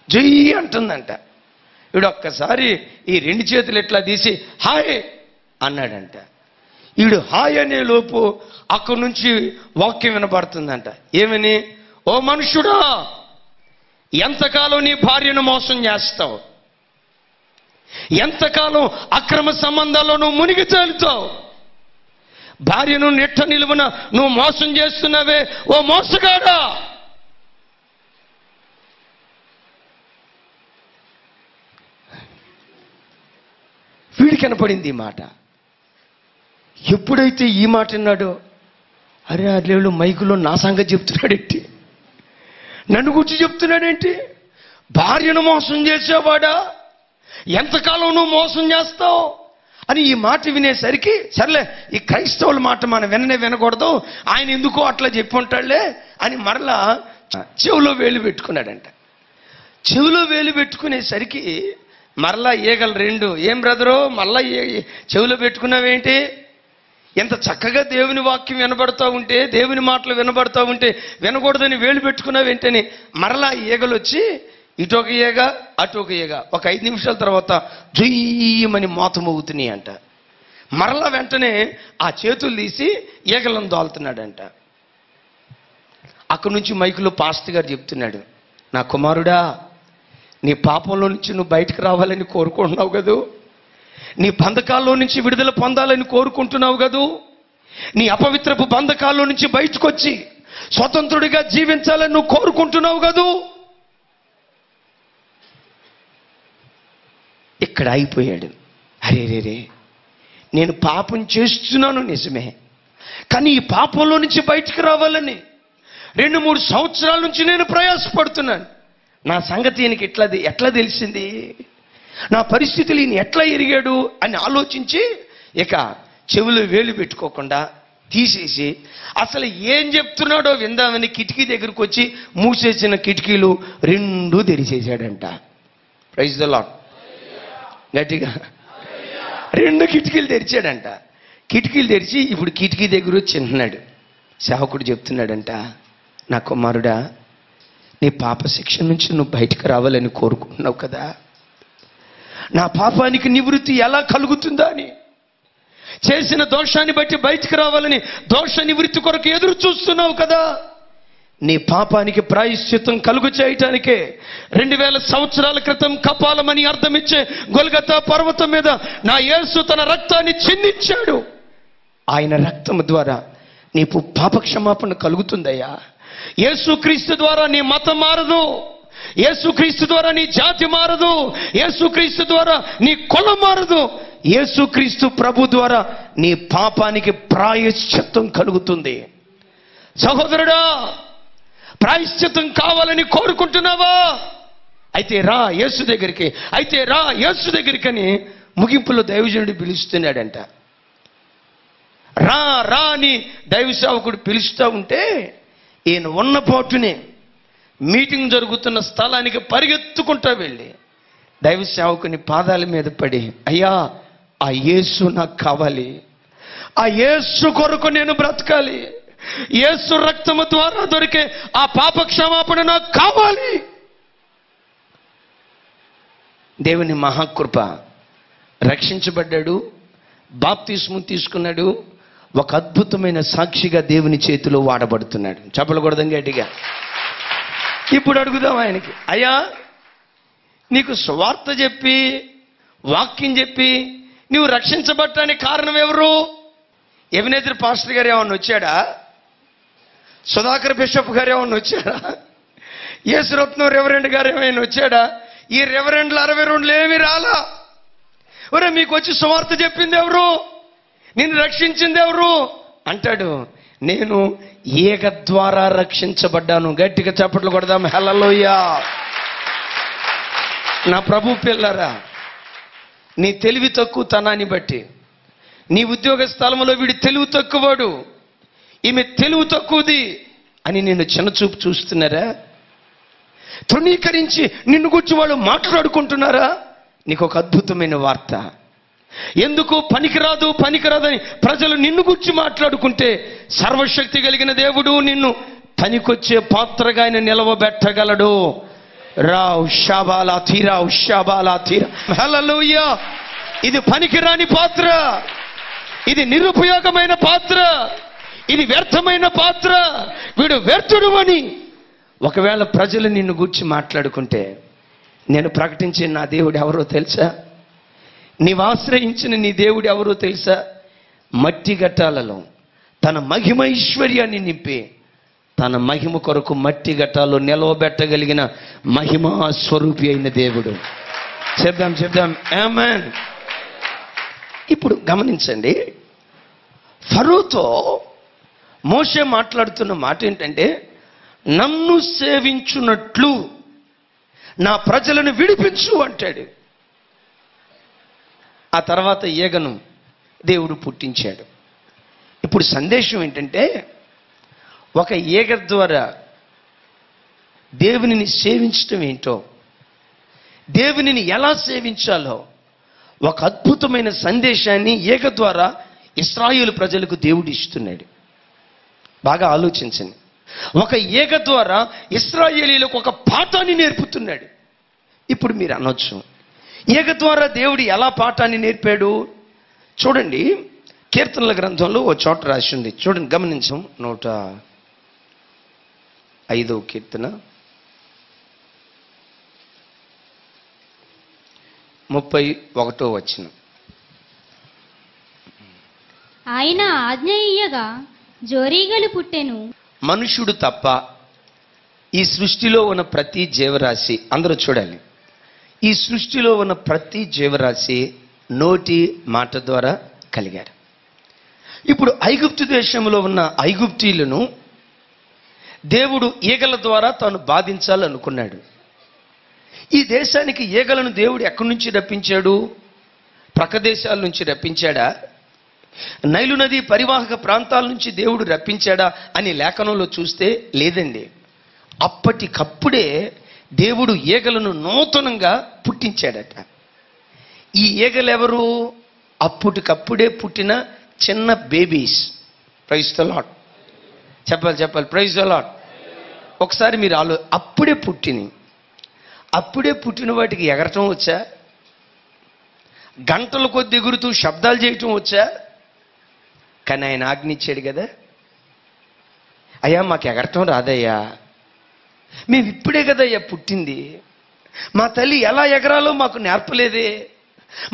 జుయ్ అంటుందంట. వీడు ఒక్కసారి ఈ 2 చేతులు ఎట్లా తీసి హాయ్ అన్నాడంట. వీడు హాయ్ అనే లోపు అక్కడి నుంచి వాక్యం వినబడుతుందంట. ఏమని? ఓ మనుషుడా, ఎంతకాలం నీ భార్యను మోసం చేస్తావు, ఎంతకాలం అక్రమ సంబంధాల్లో నువ్వు మునిగి తేలుతావు, భార్యను నెట్ట నిలువున నువ్వు మోసం చేస్తున్నావే ఓ మోసగాడా. వీడికి కనపడింది ఈ మాట. ఎప్పుడైతే ఈ మాట విన్నాడో, అరే అదేళ్ళు మైకులో నా సంగతి చెప్తున్నాడేంటి, నన్ను గురించి చెప్తున్నాడేంటి, భార్యను మోసం చేసేవాడా, ఎంతకాలం నువ్వు మోసం చేస్తావు అని ఈ మాట వినేసరికి, సర్లే ఈ క్రైస్తవుల మాట మనం వినకూడదు, ఆయన ఎందుకో అట్లా చెప్పి ఉంటాడులే అని మరలా చెవిలో వేలు పెట్టుకున్నాడంట. చెవిలో వేలు పెట్టుకునేసరికి మరలా ఈగలు 2, ఏం బ్రదరు మళ్ళా చెవిలో పెట్టుకున్నావేంటి, ఎంత చక్కగా దేవుని వాక్యం వినబడుతూ ఉంటే, దేవుని మాటలు వినబడుతూ ఉంటే వినకూడదని వేలు పెట్టుకున్నావేంటని మరలా ఈగలు వచ్చి ఇటొక ఈగ అటొక ఈగ. ఒక 5 నిమిషాల తర్వాత జుయ్యమని మోత మోగుతున్నాయి అంట. మరలా వెంటనే ఆ చేతులు తీసి ఈగలను దోలుతున్నాడంట. అక్కడి నుంచి మైకులో పాస్టర్ గారు చెప్తున్నాడు, నా కుమారుడా, నీ పాపంలో నుంచి నువ్వు బయటకు రావాలని కోరుకుంటున్నావు కదూ, నీ బంధకాల్లో నుంచి విడుదల పొందాలని కోరుకుంటున్నావు కదూ, నీ అపవిత్రపు బంధకాల్లో నుంచి బయటకు వచ్చి స్వతంత్రుడిగా జీవించాలని నువ్వు కోరుకుంటున్నావు కదూ. ఇక్కడ అయిపోయాడు. అరే రే, నేను పాపం చేస్తున్నాను నిజమే, కానీ ఈ పాపంలో నుంచి బయటకు రావాలని 2-3 సంవత్సరాల నుంచి నేను ప్రయాసపడుతున్నాను. నా సంగతి ఈయనకి ఎట్లా తెలిసింది, నా పరిస్థితులు ఈయన ఎట్లా ఎరిగాడు అని ఆలోచించి ఇక చెవులు వేలు పెట్టుకోకుండా తీసేసి అసలు ఏం చెప్తున్నాడో విందామని కిటికీ దగ్గరకు వచ్చి మూసేసిన కిటికీలు 2 తెరిచేశాడంట. Praise the lord. గట్టిగా 2 కిటికీలు తెరిచాడంట. కిటికీలు తెరిచి ఇప్పుడు కిటికీ దగ్గర వచ్చి వింటున్నాడు. సేవకుడు చెప్తున్నాడంట, నా కుమారుడా, నీ పాప శిక్ష నుంచి నువ్వు బయటకు రావాలని కోరుకుంటున్నావు కదా, నా పాపానికి నివృత్తి ఎలా కలుగుతుందా అని, చేసిన దోషాన్ని బట్టి బయటకు రావాలని దోష నివృత్తి కొరకు ఎదురు చూస్తున్నావు కదా, నీ పాపానికి ప్రాయశ్చిత్తం కలుగు చేయటానికే 2000 సంవత్సరాల క్రితం కపాలమని అర్థమిచ్చే గొల్గతా పర్వతం మీద నా యేసు తన రక్తాన్ని చిందించాడు. ఆయన రక్తము ద్వారా నీకు పాప క్షమాపణ కలుగుతుందయ్యా. యేసుక్రీస్తు ద్వారా నీ మతం మారదు, యేసుక్రీస్తు ద్వారా నీ జాతి మారదు, యేసుక్రీస్తు ద్వారా నీ కులం మారదు, యేసుక్రీస్తు ప్రభు ద్వారా నీ పాపానికి ప్రాయశ్చిత్తం కలుగుతుంది. సహోదరుడా, ప్రాయశ్చిత్తం కావాలని కోరుకుంటున్నావా? అయితే రా యేసు దగ్గరికి, అయితే రా యేసు దగ్గరికి అని ముగింపులో దైవజనుడు పిలుస్తున్నాడంట. రా రా అని దైవ సేవకుడు పిలుస్తూ ఉంటే ఈయన ఉన్న పాటునే మీటింగ్ జరుగుతున్న స్థలానికి పరిగెత్తుకుంటా వెళ్ళి దైవ సేవకుని పాదాల మీద పడి, అయ్యా ఆ యేసు నాకు కావాలి, ఆ యేసు కొరకు నేను బ్రతకాలి, యేసు రక్తము ద్వారా దొరికే ఆ పాప క్షమాపణ నాకు కావాలి. దేవుని మహాకృప, రక్షించబడ్డాడు, బాప్తిస్ము తీసుకున్నాడు, ఒక అద్భుతమైన సాక్షిగా దేవుని చేతిలో వాడబడుతున్నాడు. చెప్పకూడదు గట్టిగా. ఇప్పుడు అడుగుదాం ఆయనకి, అయ్యా నీకు సువార్త చెప్పి వాక్యం చెప్పి నువ్వు రక్షించబడటానికి కారణం ఎవరు? ఎవినేద్రి పాస్టర్ గారు ఏమన్నా వచ్చాడా? సుధాకర్ బిషప్ గారు ఏమన్నా వచ్చాడా? యేసురత్నం రెవరెండ్ గారు ఏమైనా వచ్చాడా? ఈ రెవరెండ్లు 62 ఏమీ రాలా. ఒరే, మీకు వచ్చి సువార్త చెప్పింది ఎవరు? నిన్ను రక్షించింది ఎవరు అంటాడు. నేను ఏక ద్వారా రక్షించబడ్డాను. గట్టిగా చప్పట్లు కొడదాం. హల్లెలూయా. నా ప్రభు పిల్లరా, నీ తెలివి తక్కువ తనాన్ని బట్టి, నీ ఉద్యోగ స్థలంలో వీడి తెలివి తక్కువవాడు, ఈమె తెలివి తక్కువది అని నిన్ను చిన్నచూపు చూస్తున్నారా? తృణీకరించి నిన్ను గురించి వాళ్ళు మాట్లాడుకుంటున్నారా? నీకు ఒక అద్భుతమైన వార్త. ఎందుకు పనికిరాదని ప్రజలు నిన్ను గురించి మాట్లాడుకుంటే సర్వశక్తి కలిగిన దేవుడు నిన్ను పనికొచ్చే పాత్రగా ఆయన నిలవబెట్టగలడు. రావ్ షాబాలా తీరావ్ షాబాలా తీరా. హల్లెలూయా. ఇది పనికిరాని పాత్ర, ఇది నిరుపయోగమైన పాత్ర, ఇది వ్యర్థమైన పాత్ర, వీడు వ్యర్థుడు అని ఒకవేళ ప్రజలు నిన్ను గూర్చి మాట్లాడుకుంటే నేను ప్రకటించే నా దేవుడు ఎవరో తెలుసా? నీవు ఆశ్రయించిన నీ దేవుడు ఎవరో తెలుసా? మట్టి ఘట్టాలలో తన మహిమైశ్వర్యాన్ని నింపి తన మహిమ కొరకు మట్టి ఘట్టాల్లో నిలవబెట్టగలిగిన మహిమా స్వరూపి అయిన దేవుడు. చెప్దాం ఆమేన్. ఇప్పుడు గమనించండి, ఫరోతో మోషే మాట్లాడుతున్న మాట ఏంటంటే, నన్ను సేవించున్నట్లు నా ప్రజలను విడిపించు అంటాడు. ఆ తర్వాత ఈగను దేవుడు పుట్టించాడు. ఇప్పుడు సందేశం ఏంటంటే, ఒక ఈగ ద్వారా దేవునిని సేవించటం ఏంటో, దేవునిని ఎలా సేవించాలో ఒక అద్భుతమైన సందేశాన్ని ఈగ ద్వారా ఇశ్రాయేలు ప్రజలకు దేవుడు ఇస్తున్నాడు. బాగా ఆలోచించండి. ఒక ఈగ ద్వారా ఇశ్రాయేలీలకు ఒక పాఠాన్ని నేర్పుతున్నాడు. ఇప్పుడు మీరు అనొచ్చు, ఈగ ద్వారా దేవుడు ఎలా పాఠాన్ని నేర్పాడు? చూడండి, కీర్తనల గ్రంథంలో ఓ చోట రాసి ఉంది. చూడండి, గమనించం. 105వ కీర్తన 31వ వచనం. ఆయన ఆజ్ఞ ఇయ్యగా జోరీగలు పుట్టెను. మనుషుడు తప్ప ఈ సృష్టిలో ఉన్న ప్రతి జీవరాశి, అందరూ చూడాలి, ఈ సృష్టిలో ఉన్న ప్రతి జీవరాశి నోటి మాట ద్వారా కలిగారు. ఇప్పుడు ఐగుప్తు దేశంలో ఉన్న ఐగుప్తీయులను దేవుడు ఈగల ద్వారా తాను బాధించాలనుకున్నాడు. ఈ దేశానికి ఈగలను దేవుడు ఎక్కడి నుంచి రప్పించాడు? ప్రక్క దేశాల నుంచి రప్పించాడా? నైలు నది పరివాహక ప్రాంతాల నుంచి దేవుడు రప్పించాడా అని లేఖనంలో చూస్తే లేదండి. అప్పటికప్పుడే దేవుడు ఈగలను నూతనంగా పుట్టించాడట. ఈ ఈగలెవరు? అప్పటికప్పుడే పుట్టిన చిన్న బేబీస్. Praise the lord. చెప్పాలి ప్రైజ్ ద లార్డ్. ఒకసారి మీరు అప్పుడే పుట్టిన వాటికి ఎగరటం వచ్చా? గంటల కొద్ది ఎగురుతూ శబ్దాలు చేయటం వచ్చా? కానీ ఆయన ఆజ్ఞ ఇచ్చాడు కదా, అయ్యా మాకు ఎగరటం రాదయ్యా, మేము ఇప్పుడే కదయ్యా పుట్టింది, మా తల్లి ఎలా ఎగరాలో మాకు నేర్పలేదే,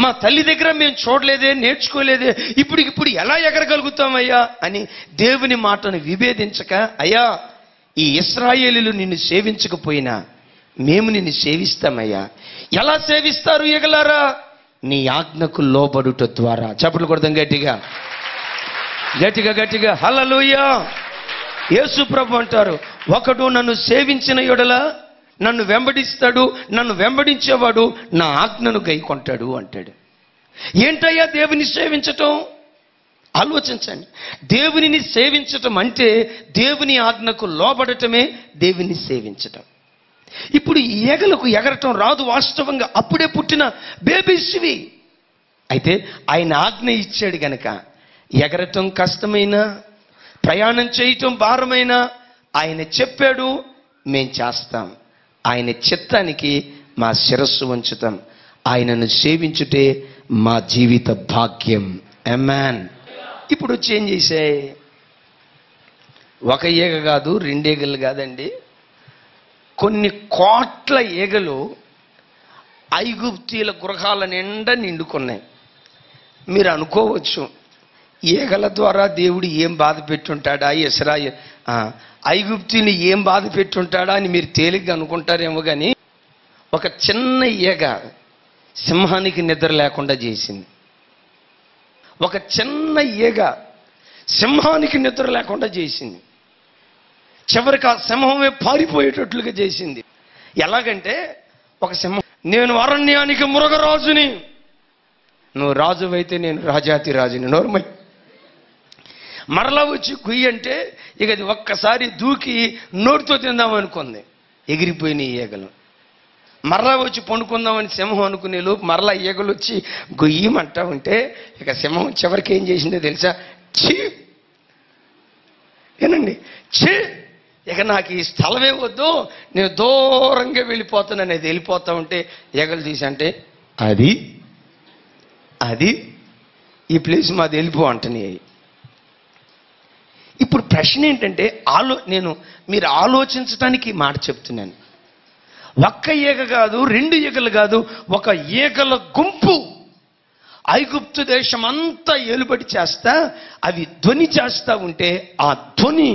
మా తల్లి దగ్గర మేము చూడలేదే, నేర్చుకోలేదే, ఇప్పుడు ఎలా ఎగరగలుగుతామయ్యా అని దేవుని మాటను విభేదించక, అయ్యా ఈ ఇశ్రాయేలీయులు నిన్ను సేవించకపోయినా మేము నిన్ను సేవిస్తామయ్యా. ఎలా సేవిస్తారు ఎగలారా? నీ ఆజ్ఞకు లోబడుట ద్వారా. చప్పట్లు కొడదాం గట్టిగా గట్టిగా హల్లెలూయా. యేసు ప్రభు అంటారు, ఒకడు నన్ను సేవించిన యెడల నన్ను వెంబడిస్తాడు, నన్ను వెంబడించేవాడు నా ఆజ్ఞను గైకొంటాడు అంటాడు. ఏంటయ్యా దేవుని సేవించటం? ఆలోచించండి. దేవునిని సేవించటం అంటే దేవుని ఆజ్ఞకు లోబడటమే దేవుని సేవించటం. ఇప్పుడు ఈ ఈగలకు ఎగరటం రాదు వాస్తవంగా, అప్పుడే పుట్టిన బేబీస్వి. అయితే ఆయన ఆజ్ఞ ఇచ్చాడు గనక ఎగరటం కష్టమైనా, ప్రయాణం చేయటం భారమైనా ఆయన చెప్పాడు, మేం చేస్తాం. ఆయన చిత్తానికి మా శిరస్సు వంచుతాం. ఆయనను సేవించుటే మా జీవిత భాగ్యం. ఆమేన్. ఇప్పుడు వచ్చి ఏం చేశాయి? ఒక ఈగ కాదు, 2 ఈగలు కాదండి, కొన్ని కోట్ల ఈగలు ఐగుప్తీయుల గృహాల నిండా నిండుకున్నాయి. మీరు అనుకోవచ్చు, ఈగల ద్వారా దేవుడు ఏం బాధ పెట్టుంటాడా, ఐగుప్తుని ఏం బాధ పెట్టుంటాడా అని మీరు తేలిగ్గా అనుకుంటారేమో. కానీ ఒక చిన్న ఈగ సింహానికి నిద్ర లేకుండా చేసింది. ఒక చిన్న ఈగ సింహానికి నిద్ర లేకుండా చేసింది. చివరికి ఆ సింహమే పారిపోయేటట్లుగా చేసింది. ఎలాగంటే, ఒక సింహం, నేను అరణ్యానికి మృగరాజుని, నువ్వు రాజు అయితే నేను రాజాతి రాజుని, నోర్మై మరలా వచ్చి కుయ్యి అంటే ఇక అది ఒక్కసారి దూకి నోటితో తిందామనుకుంది. ఎగిరిపోయిన ఈగలు. మరలా వచ్చి పండుకుందామని సింహం అనుకునే లోపు మరలా ఈగలు వచ్చి గొయ్యమంటా ఉంటే ఇక సింహం చివరికి ఏం చేసిందో తెలుసా? ఛీ, ఏనండి, ఛీ, ఇక నాకు ఈ స్థలమే వద్దు, నేను దూరంగా వెళ్ళిపోతాను. అది వెళ్ళిపోతా ఉంటే ఈగలు తీసి అంటే అది ఈ ప్లేస్ మాది, వెళ్ళిపో అంటున్నాయి. ఇప్పుడు ప్రశ్న ఏంటంటే, మీరు ఆలోచించడానికి మాట చెప్తున్నాను. ఒక్క ఈగ కాదు, 2 ఈగలు కాదు, ఒక ఈగల గుంపు ఐగుప్తు దేశం అంతా ఏలుబడి చేస్తా, అవి ధ్వని చేస్తా ఉంటే ఆ ధ్వని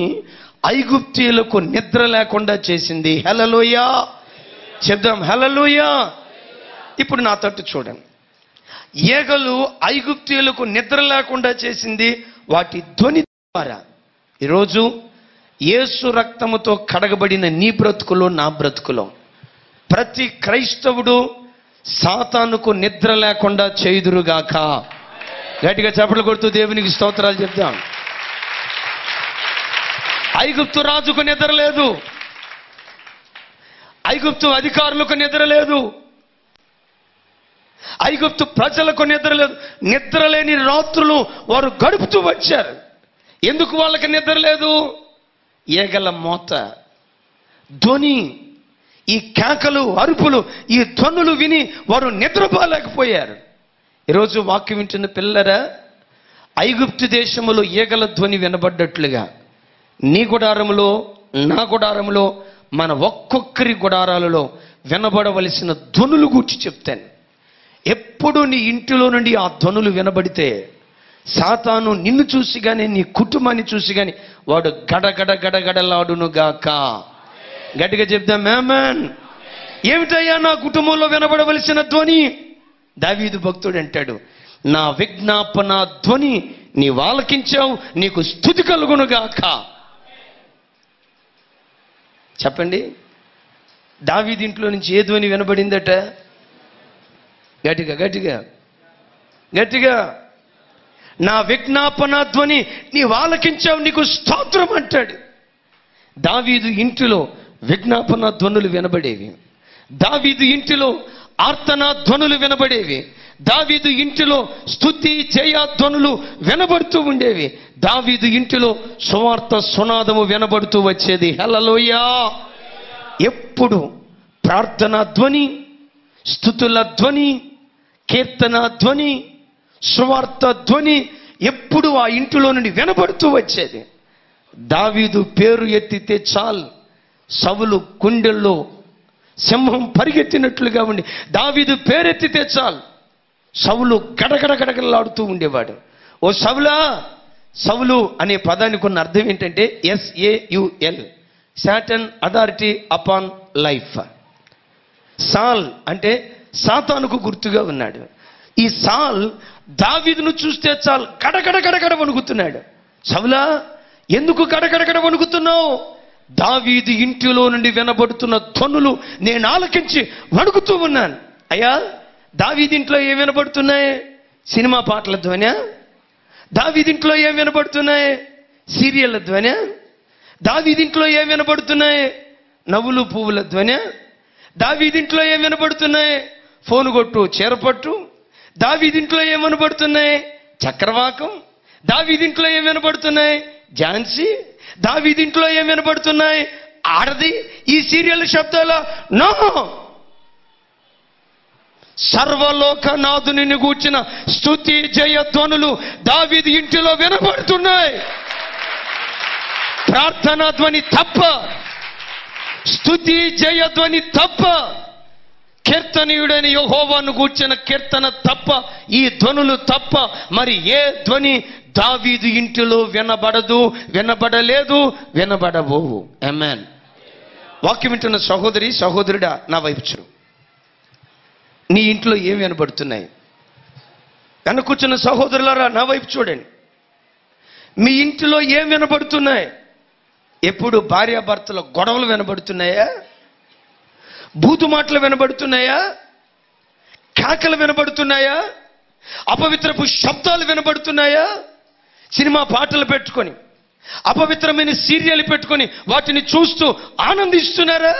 ఐగుప్తీయులకు నిద్ర లేకుండా చేసింది. హల్లెలూయా చెప్దాం, హల్లెలూయా. ఇప్పుడు నా తట్టు చూడండి. ఈగలు ఐగుప్తీయులకు నిద్ర లేకుండా చేసింది వాటి ధ్వని ద్వారా. ఈరోజు యేసు రక్తముతో కడగబడిన నీ బ్రతుకులో, నా బ్రతుకులో ప్రతి క్రైస్తవుడు సాతానుకు నిద్ర లేకుండా చేయుదురుగాక. గట్టిగా చప్పట్లు కొడుతూ దేవునికి స్తోత్రాలు చెప్తాం. ఐగుప్తు రాజుకు నిద్ర లేదు, ఐగుప్తు అధికారులకు నిద్ర లేదు, ఐగుప్తు ప్రజలకు నిద్ర లేదు. నిద్రలేని రాత్రులు వారు గడుపుతూ వచ్చారు. ఎందుకు వాళ్ళకి నిద్ర లేదు? ఈగల మోత, ధ్వని, ఈ కేకలు, అరుపులు, ఈ ధ్వనులు విని వారు నిద్రపోలేకపోయారు. ఈరోజు వాక్యం వింటున్న పిల్లరా, ఐగుప్తు దేశములో ఈగల ధ్వని వినబడ్డట్లుగా నీ గుడారములో, నా గుడారములో, మన ఒక్కొక్కరి గుడారాలలో వినబడవలసిన ధ్వనులు గూర్చి చెప్తాను. ఎప్పుడు నీ ఇంటిలో నుండి ఆ ధ్వనులు వినబడితే సాతాను నిన్ను చూసి కానీ, నీ కుటుంబాన్ని చూసి కానీ వాడు గడగడలాడును గాక. గట్టిగా చెప్దాం ఆమేన్. ఏమిటయ్యా నా కుటుంబంలో వినబడవలసిన ధ్వని? దావీదు భక్తుడు అంటాడు, నా విజ్ఞాపన ధ్వని నీ ఆలకించావు, నీకు స్తుతి కలుగును గాక. చెప్పండి, దావీదు ఇంట్లో నుంచి ఏ ధ్వని వినబడిందట? గట్టిగా నా విజ్ఞాపన ధ్వని నీ ఆలకించావు, నీకు స్తోత్రం అంటాడు. దావీదు ఇంటిలో విజ్ఞాపన ధ్వనులు వినబడేవి, దావీదు ఇంటిలో ఆర్తన ధ్వనులు వినబడేవి, దావీదు ఇంటిలో స్తుతి జయ ధ్వనులు వినబడుతూ ఉండేవి. దావీదు ఇంటిలో సువార్త సునాదము వినబడుతూ వచ్చేది. హల్లెలూయా. ఎప్పుడు ప్రార్థన ధ్వని, స్తుతుల ధ్వని, కీర్తన ధ్వని, సువార్త ధ్వని ఎప్పుడు ఆ ఇంటిలో నుండి వినబడుతూ వచ్చేది. దావీదు పేరు ఎత్తితే చాలు సౌలు గుండెల్లో సింహం పరిగెత్తినట్లుగా ఉండి, దావీదు పేరెత్తితే చాలు సౌలు గడగడగడగలాడుతూ ఉండేవాడు. ఓ సౌలా, సౌలు అనే పదానికి ఉన్న అర్థం ఏంటంటే SAUL, Satan authority upon life. సాల్ అంటే సాతానుకు గుర్తుగా ఉన్నాడు. ఈ సాల్ దావీదును చూస్తే చాలు గడగడ వణుకుతున్నాడు. సౌలా, ఎందుకు గడగడ వణుకుతున్నావు? దావీదు ఇంటిలో నుండి వినబడుతున్న ధ్వనులు నేను ఆలకించి వణుకుతూ ఉన్నాను. అయ్యా, దావీదింట్లో ఏం వినబడుతున్నాయి? సినిమా పాటల ధ్వని? దావీదింట్లో ఏం వినబడుతున్నాయి? సీరియళ్ళ ధ్వని? దావీదింట్లో ఏం వినబడుతున్నాయి? నవ్వులు పువ్వుల ధ్వని? దావీదింట్లో ఏం వినబడుతున్నాయి? ఫోను కొట్టు చీరపట్టు. దావీదింట్లో ఏం వినబడుతున్నాయి? చక్రవాకం. దావీదింట్లో ఏం వినబడుతున్నాయి? ఝాన్సీ. దావీదింట్లో ఏం వినబడుతున్నాయి? ఆడది. ఈ సీరియల్ శబ్దాల నో, సర్వలోకనాథుని గూర్చిన స్తుతి జయ ధ్వనులు దావీదు ఇంటిలో వినబడుతున్నాయి. ప్రార్థనా ధ్వని తప్ప, స్తుతి జయ ధ్వని తప్ప, కీర్తనీయుడైన యెహోవాను గూర్చిన కీర్తన తప్ప, ఈ ధ్వనులు తప్ప మరి ఏ ధ్వని దావీదు ఇంటిలో వినబడదు, వినబడలేదు, వినబడబోవు. ఆమేన్. వాక్యం వింటున్న సహోదరి సహోదరుడా, నా వైపు చూడు. నీ ఇంట్లో ఏం వినబడుతున్నాయి? వెన కూర్చున్న సహోదరులారా, నా వైపు చూడండి. మీ ఇంటిలో ఏం వినబడుతున్నాయి? ఎప్పుడు భార్యాభర్తల గొడవలు వినబడుతున్నాయా? బూతు మాటలు వినబడుతున్నాయా? కేకలు వినబడుతున్నాయా? అపవిత్రపు శబ్దాలు వినబడుతున్నాయా? సినిమా పాటలు పెట్టుకొని, అపవిత్రమైన సీరియల్ పెట్టుకొని వాటిని చూస్తూ ఆనందిస్తున్నారా?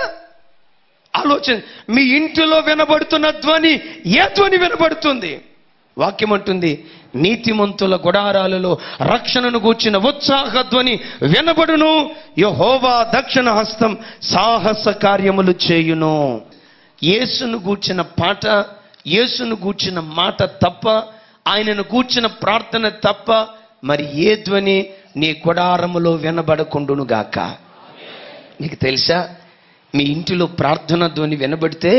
ఆలోచన. మీ ఇంటిలో వినబడుతున్న ధ్వని ఏ ధ్వని వినబడుతుంది? వాక్యం అంటుంది, నీతిమంతుల గుడారాలలో రక్షణను గూర్చిన ఉత్సాహ ధ్వని వినబడును, యెహోవా దక్షిణ హస్తం సాహస కార్యములు చేయును. యేసును గూర్చిన పాట, యేసును గూర్చిన మాట తప్ప, ఆయనను గూర్చిన ప్రార్థన తప్ప మరి ఏ ధ్వని నీ గుడారములో వినబడకుండును గాక. నీకు తెలుసా, మీ ఇంటిలో ప్రార్థన ధ్వని వినబడితే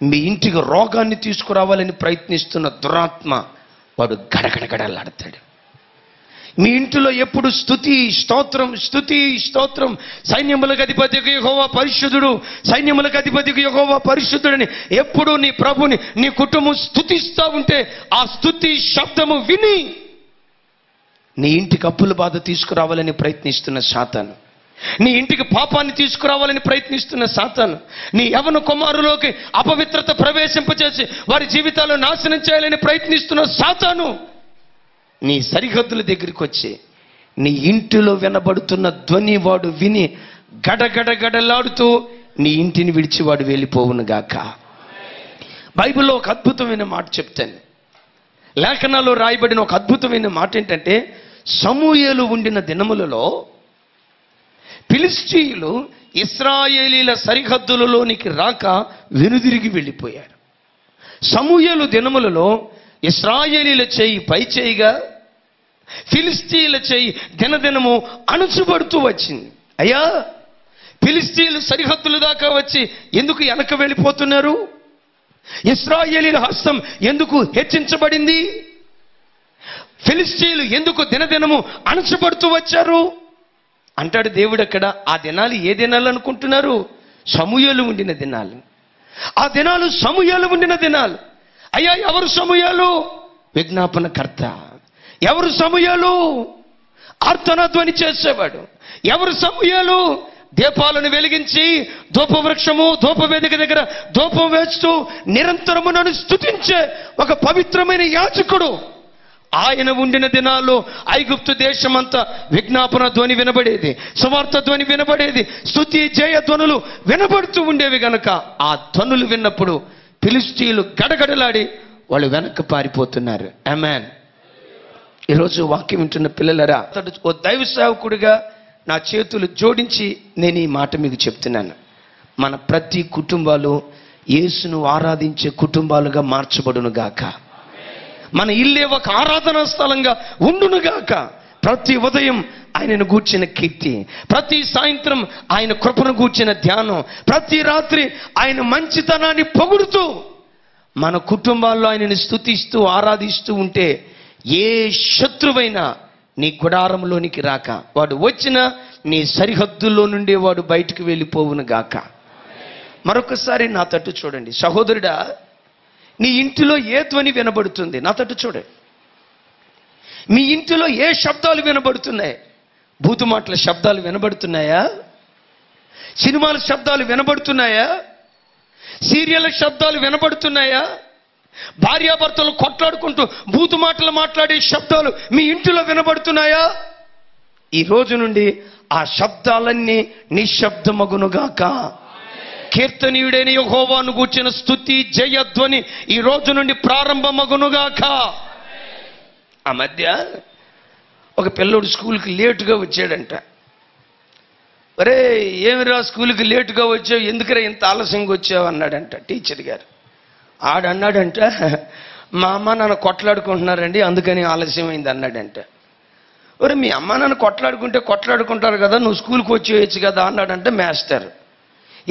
మీ ఇంటికి రోగాన్ని తీసుకురావాలని ప్రయత్నిస్తున్న దురాత్మ వాడు గడగడగడలాడతాడు. మీ ఇంటిలో ఎప్పుడు స్తుతి స్తోత్రం, స్తుతి స్తోత్రం, సైన్యములకు అధిపతికి యెహోవా పరిశుద్ధుడు, సైన్యములకు అధిపతికి యెహోవా పరిశుద్ధుడని ఎప్పుడు నీ ప్రభుని నీ కుటుంబం స్తుతిస్తూ ఉంటే ఆ స్తుతి శబ్దము విని నీ ఇంటికి అప్పుల బాధ తీసుకురావాలని ప్రయత్నిస్తున్న సాతాను, నీ ఇంటికి పాపాన్ని తీసుకురావాలని ప్రయత్నిస్తున్న సాతాను, నీ యవన కుమారులోకి అపవిత్రత ప్రవేశింపచేసి వారి జీవితాలను నాశనం చేయాలని ప్రయత్నిస్తున్న సాతాను నీ సరిహద్దుల దగ్గరికి వచ్చి నీ ఇంటిలో వినబడుతున్న ధ్వని వాడు విని గడగడగడలాడుతూ నీ ఇంటిని విడిచి వాడు వెళ్ళిపోవును గాక. బైబిల్లో ఒక అద్భుతమైన మాట చెప్తాను. లేఖనాల్లో రాయబడిన ఒక అద్భుతమైన మాట ఏంటంటే, సమూయేలు ఉండిన దినములలో ఫిలిష్తీయులు ఇశ్రాయేలీల సరిహద్దులలోనికి రాక వెనుదిరిగి వెళ్ళిపోయారు. సమూయేలు దినములలో ఇశ్రాయేలీల చేయి పై చేయిగా, ఫిలిష్తీయుల చేయి దినదినము అణుచుబడుతూ వచ్చింది. అయ్యా, ఫిలిష్తీయులు సరిహద్దుల దాకా వచ్చి ఎందుకు వెనక వెళ్ళిపోతున్నారు? ఇశ్రాయేలీల హస్తం ఎందుకు హెచ్చించబడింది? ఫిలిష్తీయులు ఎందుకు దినదినము అణచబడుతూ వచ్చారు అంటాడు దేవుడు. అక్కడ ఆ దినాలు ఏ దినాలు అనుకుంటున్నారు? సమూయేలు ఉండిన దినాలు. ఆ దినాలు సమూయేలు ఉండిన దినాలు. అయ్యా, ఎవరు సమూయేలు? విజ్ఞాపనకర్త. ఎవరు సమూయేలు? ఆర్తనాధ్వని చేసేవాడు. ఎవరు సమూయేలు? దీపాలను వెలిగించి ధూపవృక్షము ధూపవేదిక దగ్గర ధూపం వేస్తూ నిరంతరము నన్ను స్తుతించే ఒక పవిత్రమైన యాజకుడు. ఆయన ఉండిన దినాల్లో ఐగుప్తు దేశమంతా విజ్ఞాపన ధ్వని వినబడేది, సువార్త ధ్వని వినబడేది, స్తుతి జయ ధ్వనులు వినబడుతూ ఉండేవి గనక ఆ ధ్వనులు విన్నప్పుడు ఫిలిష్తీయులు గడగడలాడి వాళ్ళు వెనక్కి పారిపోతున్నారు. ఆమేన్. ఈరోజు వాక్యం వింటున్న పిల్లలరా, ఓ దైవ సేవకుడిగా నా చేతులు జోడించి నేను ఈ మాట మీకు చెప్తున్నాను. మన ప్రతి కుటుంబాలు యేసును ఆరాధించే కుటుంబాలుగా మార్చబడునుగాక. మన ఇల్లే ఒక ఆరాధనా స్థలంగా ఉండునుగాక. ప్రతి ఉదయం ఆయనను గూర్చిన కీర్తి, ప్రతి సాయంత్రం ఆయన కృపను గూర్చిన ధ్యానం, ప్రతి రాత్రి ఆయన మంచితనాన్ని పొగుడుతూ మన కుటుంబాల్లో ఆయనని స్తుతిస్తూ ఆరాధిస్తూ ఉంటే ఏ శత్రువైనా నీ గుడారంలోనికి రాక, వాడు వచ్చినా నీ సరిహద్దుల్లో నుండి వాడు బయటకు వెళ్ళిపోవును గాక. మరొకసారి నా తట్టు చూడండి. సహోదరుడా, నీ ఇంటిలో ఏ ధ్వని వినబడుతుంది? నా తట్టు చూడండి. మీ ఇంటిలో ఏ శబ్దాలు వినబడుతున్నాయి? భూతుమాటల శబ్దాలు వినబడుతున్నాయా? సినిమాల శబ్దాలు వినబడుతున్నాయా? సీరియల్ శబ్దాలు వినబడుతున్నాయా? భార్యాభర్తలు కొట్లాడుకుంటూ భూతుమాటలు మాట్లాడే శబ్దాలు మీ ఇంటిలో వినబడుతున్నాయా? ఈ రోజు నుండి ఆ శబ్దాలన్నీ నిశ్శబ్దమగునుగాక. కీర్తనీయుడైన యెహోవాను గూర్చిన స్తుతి జయధ్వని ఈ రోజు నుండి ప్రారంభమగునుగాక. ఆ మధ్య ఒక పిల్లోడు స్కూల్కి లేటుగా వచ్చాడంట. ఒరే, ఏమిరా స్కూల్కి లేటుగా వచ్చావు, ఎందుకురా ఇంత ఆలస్యంగా వచ్చావు అన్నాడంట టీచర్ గారు. ఆడన్నాడంట, మా అమ్మ నాన్న కొట్లాడుకుంటున్నారండి, అందుకని ఆలస్యమైంది అన్నాడంట. ఒరే, మీ అమ్మ నాన్న కొట్లాడుకుంటారు కదా, నువ్వు స్కూల్కి వచ్చేయచ్చు కదా అన్నాడంట మాస్టర్.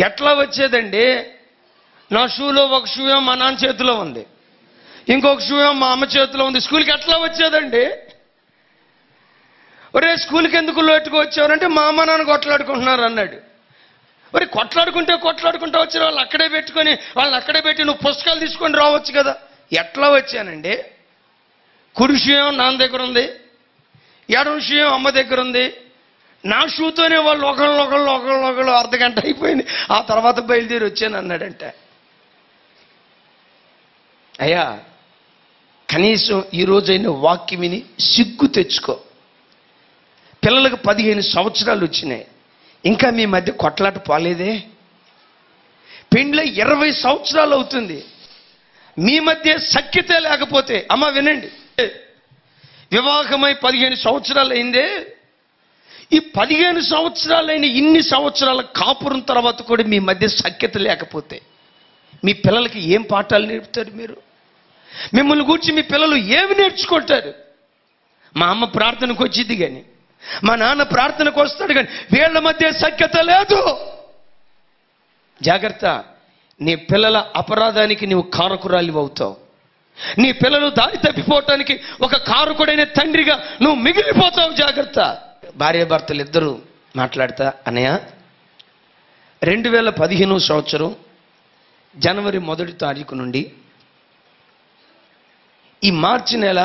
ఎట్లా వచ్చేదండి? నా షూలో ఒక షూ మా నాన్న చేతిలో ఉంది, ఇంకొక షూ మా అమ్మ చేతిలో ఉంది, స్కూల్కి ఎట్లా వచ్చేదండి? ఒరే, స్కూల్కి ఎందుకు లేటుగా వచ్చారంటే మా అమ్మ నాన్న కొట్లాడుకుంటున్నారు అన్నాడు. మరి కొట్లాడుకుంటా వచ్చిన వాళ్ళు అక్కడే పెట్టి నువ్వు పుస్తకాలు తీసుకొని రావచ్చు కదా. ఎట్లా వచ్చానండి? కుడి విషయం నాన్న దగ్గర ఉంది, ఎడమ విషయం అమ్మ దగ్గర ఉంది. నా షూతోనే వాళ్ళు ఒకళ్ళు అర్ధగంట అయిపోయింది, ఆ తర్వాత బయలుదేరి వచ్చాను అన్నాడంట. అయ్యా, కనీసం ఈరోజైనా వాక్యం విని సిగ్గు తెచ్చుకో. పిల్లలకు 15 సంవత్సరాలు వచ్చినాయి, ఇంకా మీ మధ్య కొట్లాట పోలేదే. పెండ్లై 20 సంవత్సరాలు అవుతుంది, మీ మధ్య సఖ్యత లేకపోతే, అమ్మ వినండి, వివాహమై 15 సంవత్సరాలు అయిందే. ఈ 15 సంవత్సరాలైన ఇన్ని సంవత్సరాల కాపురం తర్వాత కూడా మీ మధ్య సఖ్యత లేకపోతే మీ పిల్లలకి ఏం పాఠాలు నేర్పుతారు మీరు? మిమ్మల్ని గురించి మీ పిల్లలు ఏమి నేర్చుకుంటారు? మా అమ్మ ప్రార్థనకు వచ్చింది కానీ, మా నాన్న ప్రార్థనకు వస్తాడు కానీ వీళ్ళ మధ్య సఖ్యత లేదు. జాగ్రత్త, నీ పిల్లల అపరాధానికి నీవు కారకురాలివి అవుతావు. నీ పిల్లలు దారి తప్పిపోవటానికి ఒక కారకుడైన తండ్రిగా నువ్వు మిగిలిపోతావు. జాగ్రత్త. భార్యాభర్తలు ఇద్దరు మాట్లాడతా, అన్నయ్య 2015 సంవత్సరం జనవరి 1వ తారీఖు నుండి ఈ మార్చి నెల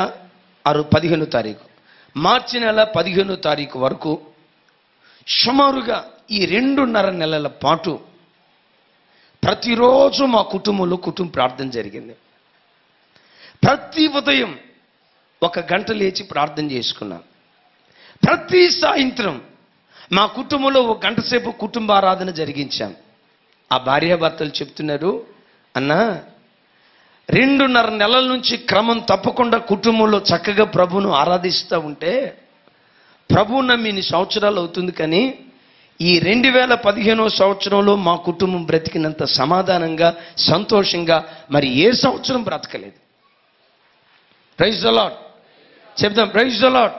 15వ తారీఖు, మార్చి నెల 15వ తారీఖు వరకు సుమారుగా ఈ 2.5 నెలల పాటు ప్రతిరోజు మా కుటుంబంలో కుటుంబ ప్రార్థన జరిగింది. ప్రతి ఉదయం 1 గంట లేచి ప్రార్థన చేసుకున్నాం. ప్రతి సాయంత్రం మా కుటుంబంలో 1 గంట సేపు కుటుంబ ఆరాధన జరిగించాం. ఆ భార్యాభర్తలు చెప్తున్నారు, అన్నా 2.5 నెలల నుంచి క్రమం తప్పకుండా కుటుంబంలో చక్కగా ప్రభువును ఆరాధిస్తూ ఉంటే ప్రభువు నమ్మి ఇన్ని సంవత్సరాలు అవుతుంది, కానీ ఈ 2015వ సంవత్సరంలో మా కుటుంబం బ్రతికినంత సమాధానంగా సంతోషంగా మరి ఏ సంవత్సరం బ్రతకలేదు. ప్రైజ్ ద లార్డ్ చెప్దాం. Praise the lord.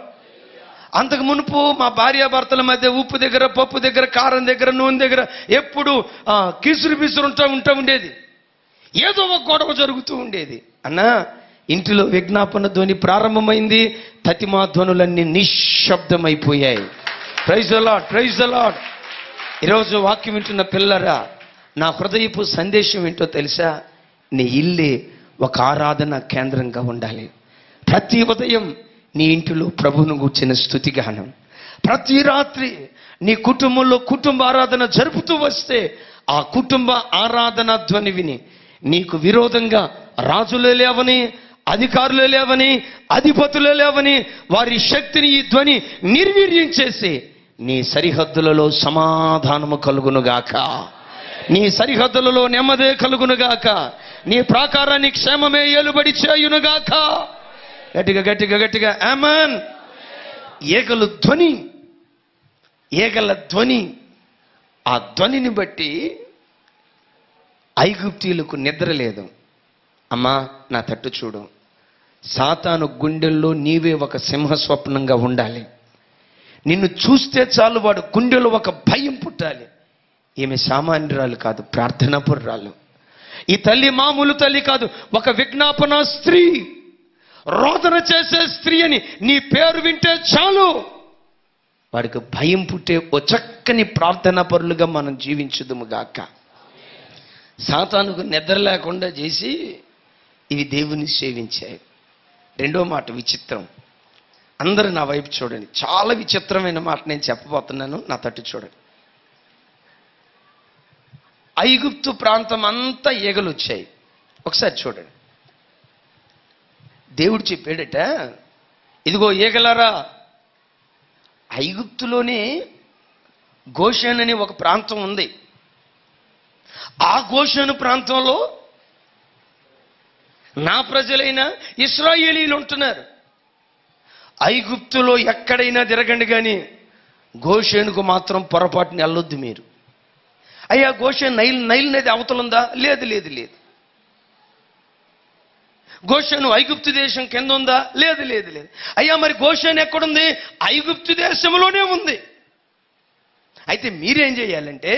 అంతకు మునుపు మా భార్యాభర్తల మధ్య ఉప్పు దగ్గర, పప్పు దగ్గర, కారం దగ్గర, నూనె దగ్గర ఎప్పుడు కిసురు బిసురు ఉంటా ఉండేది. ఏదో ఒక గొడవ జరుగుతూ ఉండేది. అన్నా, ఇంటిలో విజ్ఞాపన ధ్వని ప్రారంభమైంది, తతిమా ధ్వనులన్నీ నిశ్శబ్దమైపోయాయి. Praise the Lord, praise the Lord. ఈరోజు వాక్యం వింటున్న పిల్లరా, నా హృదయపు సందేశం ఏంటో తెలుసా? నీ ఇల్లే ఒక ఆరాధన కేంద్రంగా ఉండాలి. ప్రతి ఉదయం నీ ఇంటిలో ప్రభువును గూర్చిన స్తుతిగానం, ప్రతి రాత్రి నీ కుటుంబంలో కుటుంబ ఆరాధన జరుపుతూ వస్తే ఆ కుటుంబ ఆరాధన ధ్వని విని నీకు విరోధంగా రాజులే లేవని, అధికారులే లేవని, అధిపతులే లేవని వారి శక్తిని ఈ ధ్వని నిర్వీర్యం చేసి నీ సరిహద్దులలో సమాధానము కలుగునుగాక, నీ సరిహద్దులలో నెమ్మదే కలుగునుగాక, నీ ప్రాకారాన్ని క్షేమమే ఏలుబడి చేయునుగాక. గట్టిగా గట్టిగా గట్టిగా ఆమేన్. ఏగల ధ్వని, ఆ ధ్వనిని బట్టి ఐగుప్తీయులకు నిద్ర లేదు. అమ్మా నా తట్టు చూడు, సాతాను గుండెల్లో నీవే ఒక సింహ స్వప్నంగా ఉండాలి. నిన్ను చూస్తే చాలు వాడు గుండెలో ఒక భయం పుట్టాలి. ఈమె సామాన్యురాలు కాదు, ప్రార్థనాపరురాలు. ఈ తల్లి మామూలు తల్లి కాదు, ఒక విజ్ఞాపన స్త్రీ, రోదన చేసే స్త్రీ అని నీ పేరు వింటే చాలు వాడికి భయం పుట్టే ఓ చక్కని ప్రార్థనాపరులుగా మనం జీవించుదుము గాక. సాతానుకు నిద్ర లేకుండా చేసి ఇవి దేవుని సేవించాయి. రెండో మాట విచిత్రం. అందరూ నా వైపు చూడండి, చాలా విచిత్రమైన మాట నేను చెప్పబోతున్నాను, నా తట్టు చూడండి. ఐగుప్తు ప్రాంతం అంతా ఈగలు వచ్చాయి. ఒకసారి చూడండి, దేవుడు చెప్పాడట, ఇదిగో ఈగలారా, ఐగుప్తులోనే గోషెన్ అనే ఒక ప్రాంతం ఉంది. ఆ గోషెను ప్రాంతంలో నా ప్రజలైన ఇశ్రాయేలీలు ఉంటున్నారు. ఐగుప్తులో ఎక్కడైనా తిరగండి కానీ గోషెనుకు మాత్రం పొరపాటుని వెళ్ళొద్దు మీరు. అయ్యా గోషెన్ నైల్ నది అవతలుందా? లేదు లేదు లేదు. గోషెను ఐగుప్తు దేశం కింద ఉందా? లేదు లేదు లేదు. అయ్యా మరి గోషెన్ ఎక్కడుంది? ఐగుప్తు దేశంలోనే ఉంది. అయితే మీరేం చేయాలంటే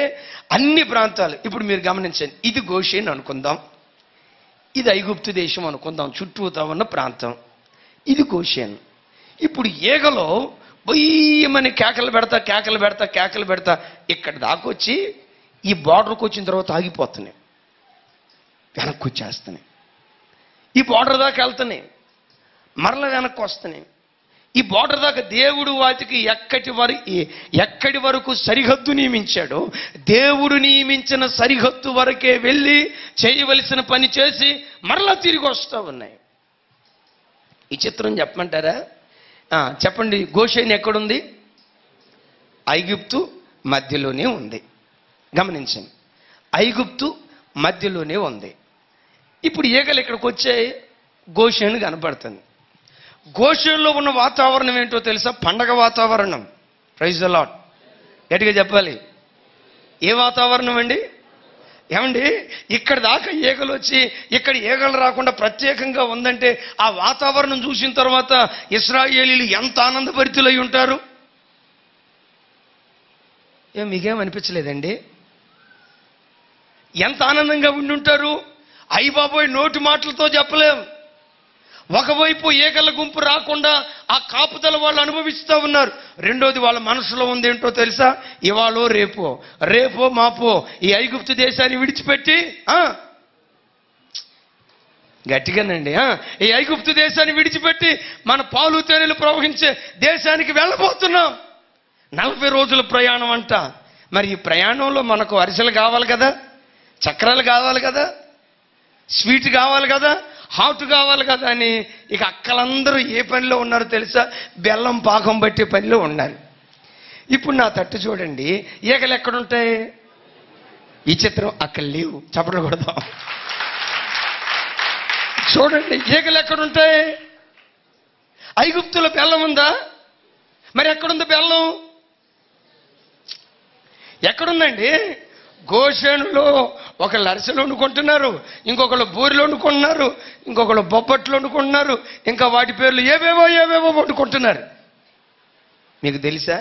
అన్ని ప్రాంతాలు, ఇప్పుడు మీరు గమనించండి, ఇది గోషెన్ అనుకుందాం, ఇది ఐగుప్తు దేశం అనుకుందాం, చుట్టూతా ఉన్న ప్రాంతం, ఇది గోషెన్. ఇప్పుడు ఈగలో బొయ్యమని కేకలు పెడతా ఇక్కడ దాకొచ్చి ఈ బార్డర్కి వచ్చిన తర్వాత ఆగిపోతున్నాయి, వెనక్కి వచ్చేస్తున్నాయి. ఈ బార్డర్ దాకా వెళ్తున్నాయి, మరల వెనక్కి వస్తున్నాయి. ఈ బార్డర్ దాకా దేవుడు వాటికి ఎక్కడి వరకు సరిహద్దు నియమించాడో దేవుడు నియమించిన సరిహద్దు వరకే వెళ్ళి చేయవలసిన పని చేసి మరలా తిరిగి వస్తూ ఉన్నాయి. ఈ చిత్రం చెప్పమంటారా? చెప్పండి. గోషెన్ ఎక్కడుంది? ఐగుప్తు మధ్యలోనే ఉంది. గమనించండి, ఐగుప్తు మధ్యలోనే ఉంది. ఇప్పుడు ఈగలు ఇక్కడికి వచ్చే గోషెన్ కనపడుతుంది. గోషెన్లో ఉన్న వాతావరణం ఏంటో తెలుసా? పండగ వాతావరణం. Praise the lord. గట్టిగా చెప్పాలి. ఏ వాతావరణం అండి? ఏమండి, ఇక్కడ దాకా ఈగలు వచ్చి ఇక్కడ ఈగలు రాకుండా ప్రత్యేకంగా ఉందంటే ఆ వాతావరణం చూసిన తర్వాత ఇశ్రాయేలీలు ఎంత ఆనందభరితులై ఉంటారు. మీకేం అనిపించలేదండి? ఎంత ఆనందంగా ఉండుంటారు. అయ్య బాబోయ్, నోటి మాటలతో చెప్పలేం. ఒకవైపు ఈగల గుంపు రాకుండా ఆ కాపుదల వాళ్ళు అనుభవిస్తూ ఉన్నారు. రెండోది వాళ్ళ మనసులో ఉంది ఏంటో తెలుసా? ఇవాళో రేపో మాపో ఈ ఐగుప్తు దేశాన్ని విడిచిపెట్టి గట్టిగానండి ఈ ఐగుప్తు దేశాన్ని విడిచిపెట్టి మన పాలు తేనెలు ప్రవహించే దేశానికి వెళ్ళబోతున్నాం. 40 రోజుల ప్రయాణం అంట. మరి ఈ ప్రయాణంలో మనకు అరిసెలు కావాలి కదా, చక్రాలు కావాలి కదా, స్వీట్ కావాలి కదా, హాట్ కావాలి కదా అని ఇక అక్కలందరూ ఏ పనిలో ఉన్నారో తెలుసా? బెల్లం పాకం పట్టే పనిలో ఉన్నారు. ఇప్పుడు నా తట్టు చూడండి, ఈగలు ఎక్కడుంటాయి? ఈ చిత్రం అక్కడ లేవు. చెప్పకూడదు. చూడండి, ఈగలు ఎక్కడుంటాయి? ఐగుప్తులో బెల్లం ఉందా? మరి ఎక్కడుంది బెల్లం? ఎక్కడుందండి? గోషెనులో ఒకళ్ళు అరిసెలు వండుకుంటున్నారు, ఇంకొకళ్ళు బూరెలు వండుకుంటున్నారు, ఇంకొకళ్ళు బొబ్బట్లు వండుకుంటున్నారు, ఇంకా వాటి పేర్లు ఏవేవో వండుకుంటున్నారు. మీకు తెలుసా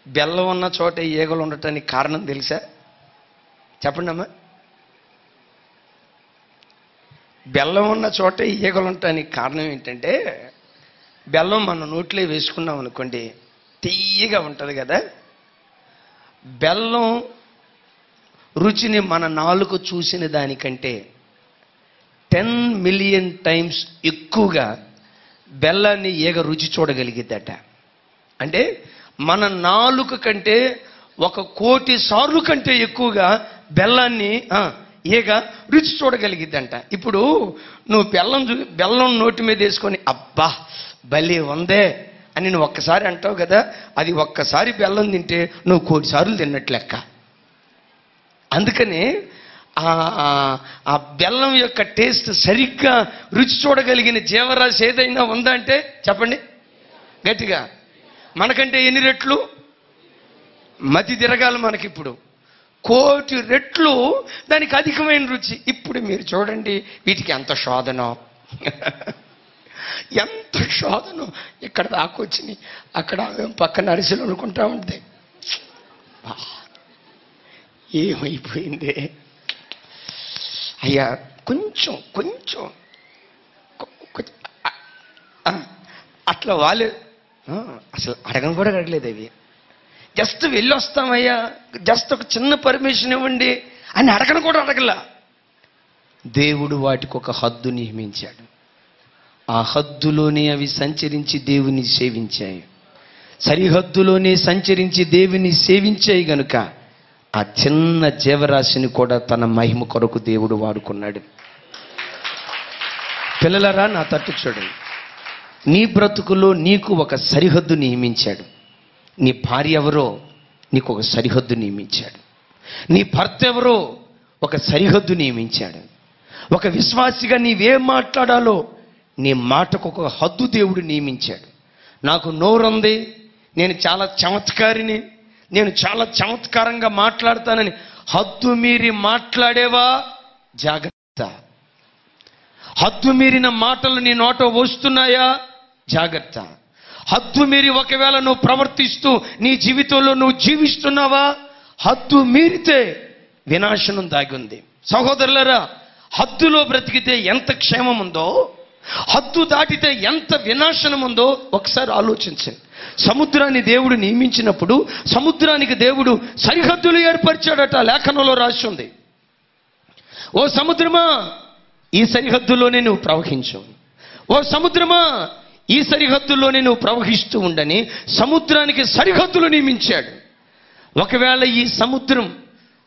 బెల్లం ఉన్న చోట ఈగలు ఉండటానికి కారణం తెలుసా? చెప్పండి అమ్మా. బెల్లం ఉన్న చోట ఈగలు ఉండటానికి కారణం ఏంటంటే, బెల్లం మన నోట్లో వేసుకున్నాం అనుకోండి, తీయగా ఉంటుంది కదా. బెల్లం రుచిని మన నాలుక చూసిన దానికంటే 10 మిలియన్ టైమ్స్ ఎక్కువగా బెల్లాన్ని ఈగ రుచి చూడగలిగిద్దట. అంటే మన నాలుక కంటే 1,000,000 సార్లు కంటే ఎక్కువగా బెల్లాన్ని ఈగ రుచి చూడగలిగిద్దంట. ఇప్పుడు నువ్వు బెల్లం నోటి మీద వేసుకొని అబ్బా భలే ఉందే అని నువ్వు ఒక్కసారి అంటావు కదా, అది ఒక్కసారి బెల్లం తింటే నువ్వు 1,000,000 సార్లు తిన్నట్లు లెక్క. అందుకని ఆ బెల్లం యొక్క టేస్ట్ సరిగ్గా రుచి చూడగలిగిన జీవరాశి ఏదైనా ఉందా అంటే చెప్పండి గట్టిగా. మనకంటే ఎన్ని రెట్లు మతి తిరగాలి మనకిప్పుడు. 1,000,000 రెట్లు దానికి అధికమైన రుచి. ఇప్పుడు మీరు చూడండి వీటికి ఎంత శోధనో ఎంత శోధనో. ఇక్కడ దాకొచ్చినాయి, అక్కడ పక్కన అరిసెలు అనుకుంటా ఉంటే ఏమైపోయింది అయ్యా. కొంచెం కొంచెం అట్లా వాళ్ళు అసలు అడగను కూడా అడగలేదు. అవి జస్ట్ వెళ్ళొస్తామయ్యా, జస్ట్ ఒక చిన్న పర్మిషన్ ఇవ్వండి అని అడగను కూడా అడగలా. దేవుడు వాటికి ఒక హద్దు నియమించాడు. ఆ హద్దులోనే అవి సంచరించి దేవుని సేవించాయి. సరిహద్దులోనే సంచరించి దేవుని సేవించాయి గనుక ఆ చిన్న జీవరాశిని కూడా తన మహిమ కొరకు దేవుడు వాడుకున్నాడు. పిల్లలారా, నా తట్టు చూడండి. నీ బ్రతుకులో నీకు ఒక సరిహద్దు నియమించాడు. నీ భార్య ఎవరో నీకు ఒక సరిహద్దు నియమించాడు. నీ భర్త ఎవరో ఒక సరిహద్దు నియమించాడు. ఒక విశ్వాసిగా నీవేం మాట్లాడాలో నీ మాటకు ఒక హద్దు దేవుడు నియమించాడు. నాకు నోరుంది, నేను చాలా చమత్కారిని, నేను చాలా చమత్కారంగా మాట్లాడతానని హద్దు మీరి మాట్లాడేవా జాగ్రత్త. హద్దు మీరిన మాటలు నీ నోట వస్తున్నాయా జాగ్రత్త. హద్దు మీరి ఒకవేళ నువ్వు ప్రవర్తిస్తూ నీ జీవితంలో నువ్వు జీవిస్తున్నావా, హద్దు మీరితే వినాశనం దాగి ఉంది. సహోదరులారా, హద్దులో బ్రతికితే ఎంత క్షేమం ఉందో, హద్దు దాటితే ఎంత వినాశనం ఉందో ఒకసారి ఆలోచించండి. సముద్రాన్ని దేవుడు నియమించినప్పుడు సముద్రానికి దేవుడు సరిహద్దులు ఏర్పరిచాడట. లేఖనంలో రాసి ఉంది, ఓ సముద్రమా ఈ సరిహద్దులోనే నువ్వు ప్రవహించు, ఓ సముద్రమా ఈ సరిహద్దుల్లోనే నువ్వు ప్రవహిస్తూ ఉండని సముద్రానికి సరిహద్దులు నియమించాడు. ఒకవేళ ఈ సముద్రం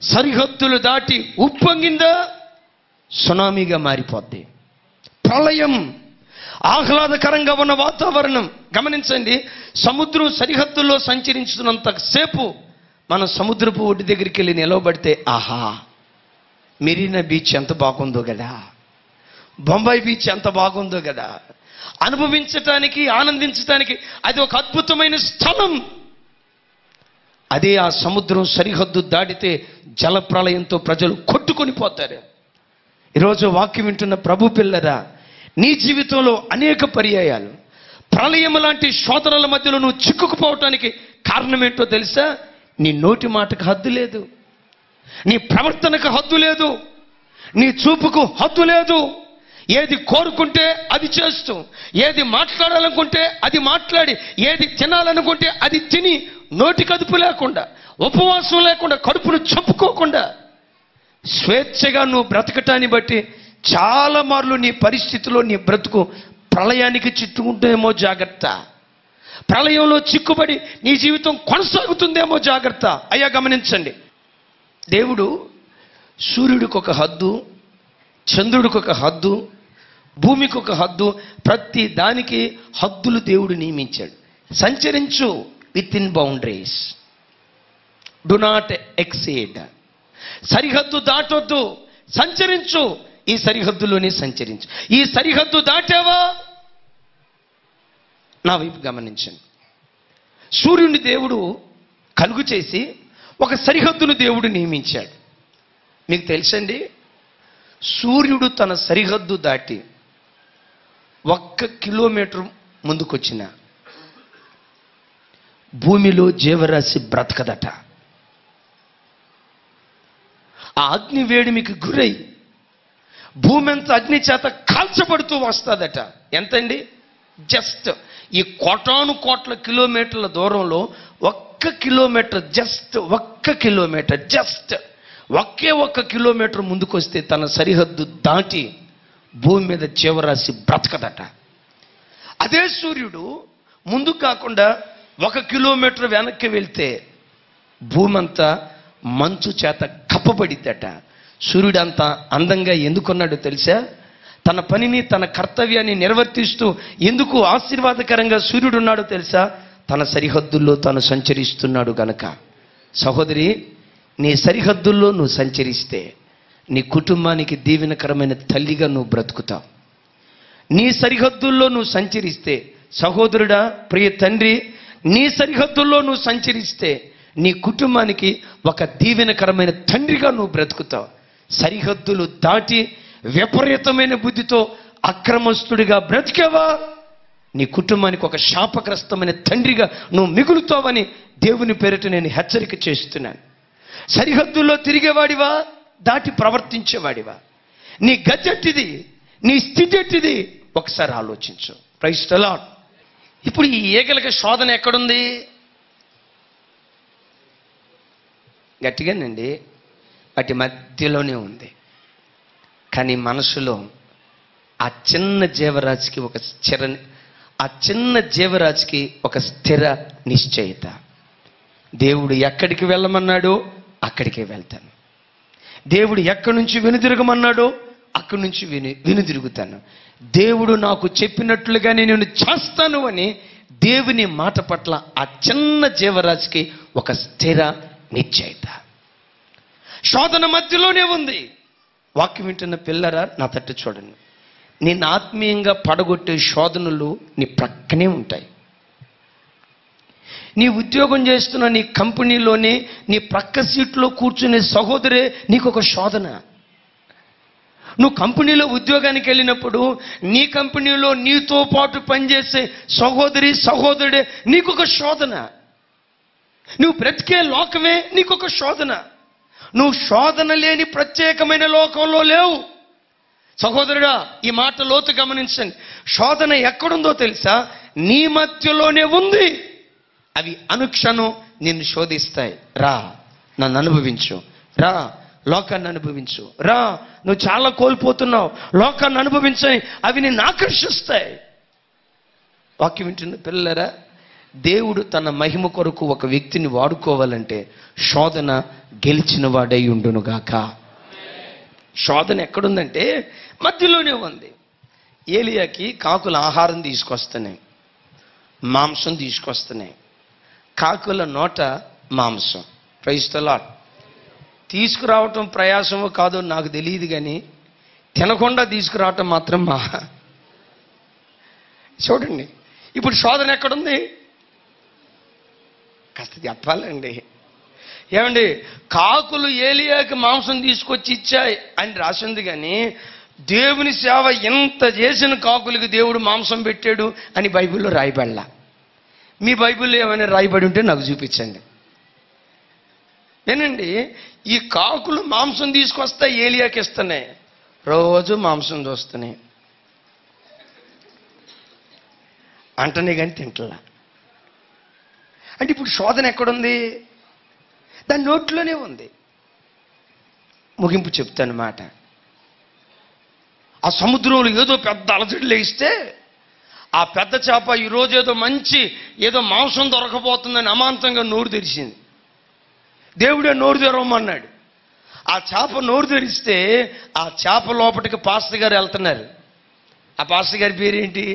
సరిహద్దులు దాటి ఉప్పొంగిందా సునామీగా మారిపోద్ది. ప్రళయం, ఆహ్లాదకరంగా ఉన్న వాతావరణం. గమనించండి, సముద్రం సరిహద్దుల్లో సంచరించుతున్నంతసేపు మనం సముద్రపు ఒడ్డు దగ్గరికి వెళ్ళి నిలవబడితే ఆహా, మెరీనా బీచ్ ఎంత బాగుందో కదా, బొంబాయి బీచ్ ఎంత బాగుందో కదా, అనుభవించటానికి ఆనందించటానికి అది ఒక అద్భుతమైన స్థలం. అదే ఆ సముద్రం సరిహద్దు దాటితే జలప్రళయంతో ప్రజలు కొట్టుకొని పోతారు. ఈరోజు వాక్యం వింటున్న ప్రభు పిల్లరా, నీ జీవితంలో అనేక పర్యాయాలు ప్రళయం లాంటి శోధనల మధ్యలో నువ్వు చిక్కుకుపోవటానికి కారణం ఏంటో తెలుసా? నీ నోటి మాటకు హద్దు లేదు, నీ ప్రవర్తనకు హద్దు లేదు, నీ చూపుకు హద్దు లేదు. ఏది కోరుకుంటే అది చేస్తూ, ఏది మాట్లాడాలనుకుంటే అది మాట్లాడి, ఏది తినాలనుకుంటే అది తిని, నోటి కదుపు లేకుండా, ఉపవాసం లేకుండా, కడుపును చంపుకోకుండా స్వేచ్ఛగా నువ్వు బ్రతకటాన్ని బట్టి చాలా మార్లు నీ పరిస్థితిలో నీ బ్రతుకు ప్రళయానికి చిట్టుకుంటేమో జాగ్రత్త. ప్రళయంలో చిక్కుబడి నీ జీవితం కొనసాగుతుందేమో జాగ్రత్త. అయ్యా గమనించండి, దేవుడు సూర్యుడికి ఒక హద్దు, చంద్రుడికి ఒక హద్దు, భూమికి ఒక హద్దు, ప్రతి దానికి హద్దులు దేవుడు నియమించాడు. సంచరించు within boundaries, do not exceed. సరిహద్దు దాటొద్దు, సంచరించు, ఈ సరిహద్దులోనే సంచరించు. ఈ సరిహద్దు దాటావా నా వైపు గమనించండి. సూర్యుని దేవుడు కలుగు చేసి ఒక సరిహద్దును దేవుడు నియమించాడు. మీకు తెలుసండి, సూర్యుడు తన సరిహద్దు దాటి 1 కిలోమీటర్ ముందుకొచ్చిన భూమిలో జీవరాశి బ్రతకదట. ఆ అగ్ని వేడిమికి గురై భూమి అంతా అగ్ని చేత కాల్చబడుతూ వస్తుందట. ఎంతండి? జస్ట్ ఈ కోటాను కోట్ల కిలోమీటర్ల దూరంలో 1 కిలోమీటర్, జస్ట్ 1 కిలోమీటర్, జస్ట్ ఒకే 1 కిలోమీటర్ ముందుకొస్తే తన సరిహద్దు దాటి భూమి మీద జీవరాశి బ్రతకదట. అదే సూర్యుడు ముందు కాకుండా 1 కిలోమీటర్ వెనక్కి వెళ్తే భూమి అంతా మంచు చేత కప్పబడిద్దట. సూర్యుడు అంత అందంగా ఎందుకున్నాడో తెలుసా? తన పనిని, తన కర్తవ్యాన్ని నిర్వర్తిస్తూ ఎందుకు ఆశీర్వాదకరంగా సూర్యుడు ఉన్నాడో తెలుసా? తన సరిహద్దుల్లో తాను సంచరిస్తున్నాడు గనక. సహోదరి, నీ సరిహద్దుల్లో నువ్వు సంచరిస్తే నీ కుటుంబానికి దీవెనకరమైన తల్లిగా నువ్వు బ్రతుకుతావు. నీ సరిహద్దుల్లో నువ్వు సంచరిస్తే, సహోదరుడా, ప్రియ తండ్రి, నీ సరిహద్దుల్లో నువ్వు సంచరిస్తే నీ కుటుంబానికి ఒక దీవెనకరమైన తండ్రిగా నువ్వు బ్రతుకుతావు. సరిహద్దులు దాటి విపరీతమైన బుద్ధితో అక్రమస్తుడిగా బ్రతికావా, నీ కుటుంబానికి ఒక శాపగ్రస్తమైన తండ్రిగా నువ్వు మిగులుతావని దేవుని పేరిట నేను హెచ్చరిక చేస్తున్నాను. సరిహద్దుల్లో తిరిగేవాడివా, దాటి ప్రవర్తించేవాడివా? నీ గజ్జెట్టిది, నీ స్థితి ఎట్టిది, ఒకసారి ఆలోచించు. Praise the lord. ఇప్పుడు ఈ ఈగలకి శోధన ఎక్కడుంది? గట్టిగానండి, వాటి మధ్యలోనే ఉంది. కానీ మనసులో ఆ చిన్న జీవరాశికి ఒక స్థిర నిశ్చయిత. దేవుడు ఎక్కడికి వెళ్ళమన్నాడో అక్కడికే వెళ్తాను. దేవుడు ఎక్కడి నుంచి వెనుదిరగమన్నాడో అక్కడి నుంచి వెనుదిరుగుతాను. దేవుడు నాకు చెప్పినట్లుగానే నేను చేస్తాను అని దేవుని మాట పట్ల ఆ చిన్న జీవరాశికి ఒక స్థిర నిశ్చయిత. శోధన మధ్యలోనే ఉంది. వాక్యం వింటున్న పిల్లరా, నా తట్టు చూడండి. నిన్ను ఆత్మీయంగా పడగొట్టే శోధనలు నీ ప్రక్కనే ఉంటాయి. నీ ఉద్యోగం చేస్తున్న నీ కంపెనీలోనే నీ ప్రక్క సీట్లో కూర్చునే సహోదరే నీకు ఒక శోధన. నువ్వు కంపెనీలో ఉద్యోగానికి వెళ్ళినప్పుడు నీ కంపెనీలో నీతో పాటు పనిచేసే సహోదరుడే నీకొక శోధన. నువ్వు బ్రతికే లోకమే నీకొక శోధన. నువ్వు శోధన లేని ప్రత్యేకమైన లోకంలో లేవు. సహోదరుడా, ఈ మాట లోతు గమనించండి. శోధన ఎక్కడుందో తెలుసా? నీ మధ్యలోనే ఉంది. అవి అనుక్షణం నిన్ను శోధిస్తాయి. రా, నన్ను అనుభవించు. రా, లోకాన్ని అనుభవించు. రా, నువ్వు చాలా కోల్పోతున్నావు, లోకాన్ని అనుభవించని అవి నిన్ను ఆకర్షిస్తాయి. వాక్యం వింటున్న పిల్లరా, దేవుడు తన మహిమ కొరకు ఒక వ్యక్తిని వాడుకోవాలంటే శోధన గెలిచిన వాడై ఉండునుగాక. శోధన ఎక్కడుందంటే మధ్యలోనే ఉంది. ఏలియాకి కాకుల ఆహారం తీసుకొస్తున్నాయి, మాంసం తీసుకొస్తున్నాయి. కాకుల నోట మాంసం. Praise the lord. తీసుకురావటం ప్రయాసమో కాదో నాకు తెలియదు, కానీ తినకుండా తీసుకురావటం మాత్రం చూడండి. ఇప్పుడు శోధన ఎక్కడుంది? కాస్త చెప్పాలండి. ఏమండి, కాకులు ఏలియాకి మాంసం తీసుకొచ్చి ఇచ్చాయి అని రాసింది, కానీ దేవుని సేవ ఎంత చేసిన కాకులకి దేవుడు మాంసం పెట్టాడు అని బైబిల్లో రాయబడలా. మీ బైబిల్లో ఏమైనా రాయబడి ఉంటే నాకు చూపించండి. ఏనండి, ఈ కాకులు మాంసం తీసుకొస్తాయి, ఏలియాకి ఇస్తున్నాయి. రోజు మాంసం చూస్తున్నాయి, అంటనే కానీ తింటలా. అంటే ఇప్పుడు శోధన ఎక్కడుంది? దాని నోట్లోనే ఉంది. ముగింపు చెప్తాను మాట. ఆ సముద్రంలో ఏదో పెద్ద అలజడి లేస్తే ఆ పెద్ద చేప ఈరోజు ఏదో మాంసం దొరకపోతుందని అమాంతంగా నోరు తెరిచింది. దేవుడే నోరు తెరవమన్నాడు. ఆ చేప నోరు తెరిస్తే ఆ చేప లోపలికి పాస్టర్ గారు వెళ్తున్నారు. ఆ పాస్టర్ గారి పేరేంటి?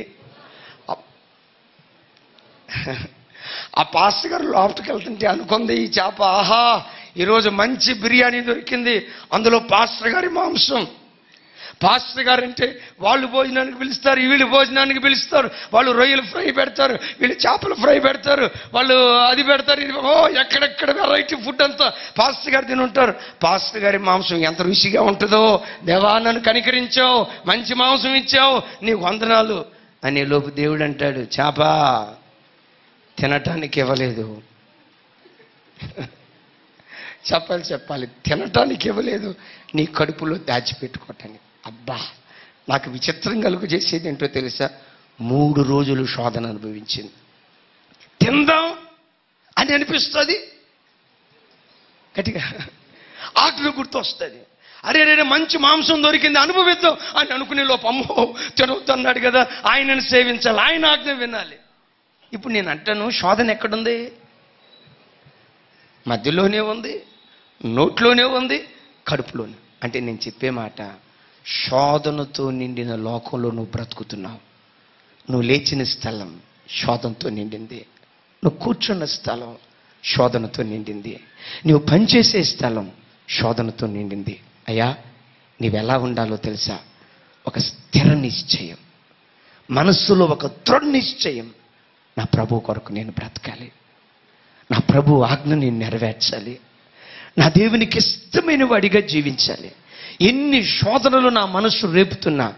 ఆ పాస్టర్ గారు లోపలికి వెళ్తుంటే అనుకుంది ఈ చేప, ఆహా, ఈరోజు మంచి బిర్యానీ దొరికింది, అందులో పాస్టర్ గారి మాంసం. పాస్టర్ గారు అంటే వాళ్ళు భోజనానికి పిలుస్తారు, వీళ్ళు భోజనానికి పిలుస్తారు. వాళ్ళు రొయ్యలు ఫ్రై పెడతారు, వీళ్ళు చేపలు ఫ్రై పెడతారు, వాళ్ళు అది పెడతారు. ఎక్కడెక్కడ వెరైటీ ఫుడ్ అంతా పాస్టర్ గారు తిని ఉంటారు. పాస్టర్ గారి మాంసం ఎంత రుచిగా ఉంటుందో, దేవా నన్ను కనికరించావు, మంచి మాంసం ఇచ్చావు, నీకు వందనాలు అనే లోపు దేవుడు అంటాడు, చేప తినటానికి ఇవ్వలేదు. చెప్పాలి, తినటానికి ఇవ్వలేదు, నీ కడుపులో దాచిపెట్టుకోవటానికి. అబ్బా, నాకు విచిత్రం కలుగు చేసేది ఏంటో తెలుసా? 3 రోజులు శోధన అనుభవించింది. తిందాం అని అనిపిస్తుంది, గట్టిగా ఆటలు గుర్తొస్తుంది. అరే మంచి మాంసం దొరికింది, అనుభవిద్దాం అని అనుకునే లోపు అమ్మో తినవద్దు అన్నాడు కదా, ఆయనను సేవించాలి, ఆయన ఆజ్ఞ వినాలి. ఇప్పుడు నేను అంటాను, శోధన ఎక్కడుంది? మధ్యలోనే ఉంది, నోట్లోనే ఉంది, కడుపులోనే. అంటే నేను చెప్పే మాట, శోధనతో నిండిన లోకంలో నువ్వు బ్రతుకుతున్నావు. నువ్వు లేచిన స్థలం శోధనతో నిండింది, నువ్వు కూర్చున్న స్థలం శోధనతో నిండింది, నువ్వు పనిచేసే స్థలం శోధనతో నిండింది. అయ్యా, నీవెలా ఉండాలో తెలుసా? ఒక స్థిర నిశ్చయం, మనస్సులో ఒక దృఢ నిశ్చయం. నా ప్రభు కొరకు నేను బ్రతకాలి, నా ప్రభు ఆజ్ఞ నేను నెరవేర్చాలి, నా దేవునికి ఇష్టమైన వాడిగా జీవించాలి. ఎన్ని శోధనలు నా మనస్సు రేపుతున్నా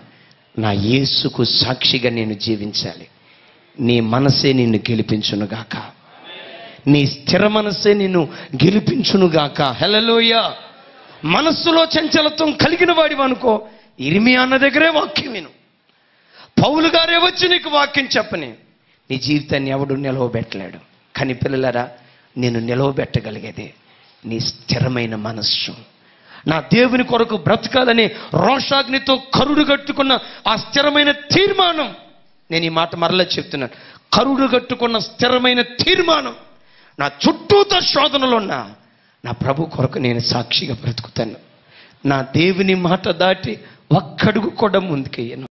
నా యేసుకు సాక్షిగా నేను జీవించాలి. నీ మనసే నిన్ను గెలిపించునుగాక, నీ స్థిర మనసే నిన్ను గెలిపించునుగాక. హల్లెలూయా. మనస్సులో చంచలత్వం కలిగిన వాడివనుకో, ఇర్మియా అన్న దగ్గరే వాక్యం విను. పౌలు గారే వచ్చి నీకు వాక్యం చెప్పని నీ జీవితాన్ని ఎవడు నిలవబెట్టలేడు. కానీ పిల్లలారా, నేను నిలవబెట్టగలిగేదే నీ స్థిరమైన మనస్సు. నా దేవుని కొరకు బ్రతకాలని రోషాగ్నితో కరుడు కట్టుకున్న ఆ స్థిరమైన తీర్మానం. నేను ఈ మాట మరలా చెప్తున్నాను. కరుడు కట్టుకున్న స్థిరమైన తీర్మానం. నా చుట్టూతో శోధనలున్నా నా ప్రభు కొరకు నేను సాక్షిగా బ్రతుకుతాను. నా దేవుని మాట దాటి ఒక్కడుగు కూడా ముందుకెయ్యను.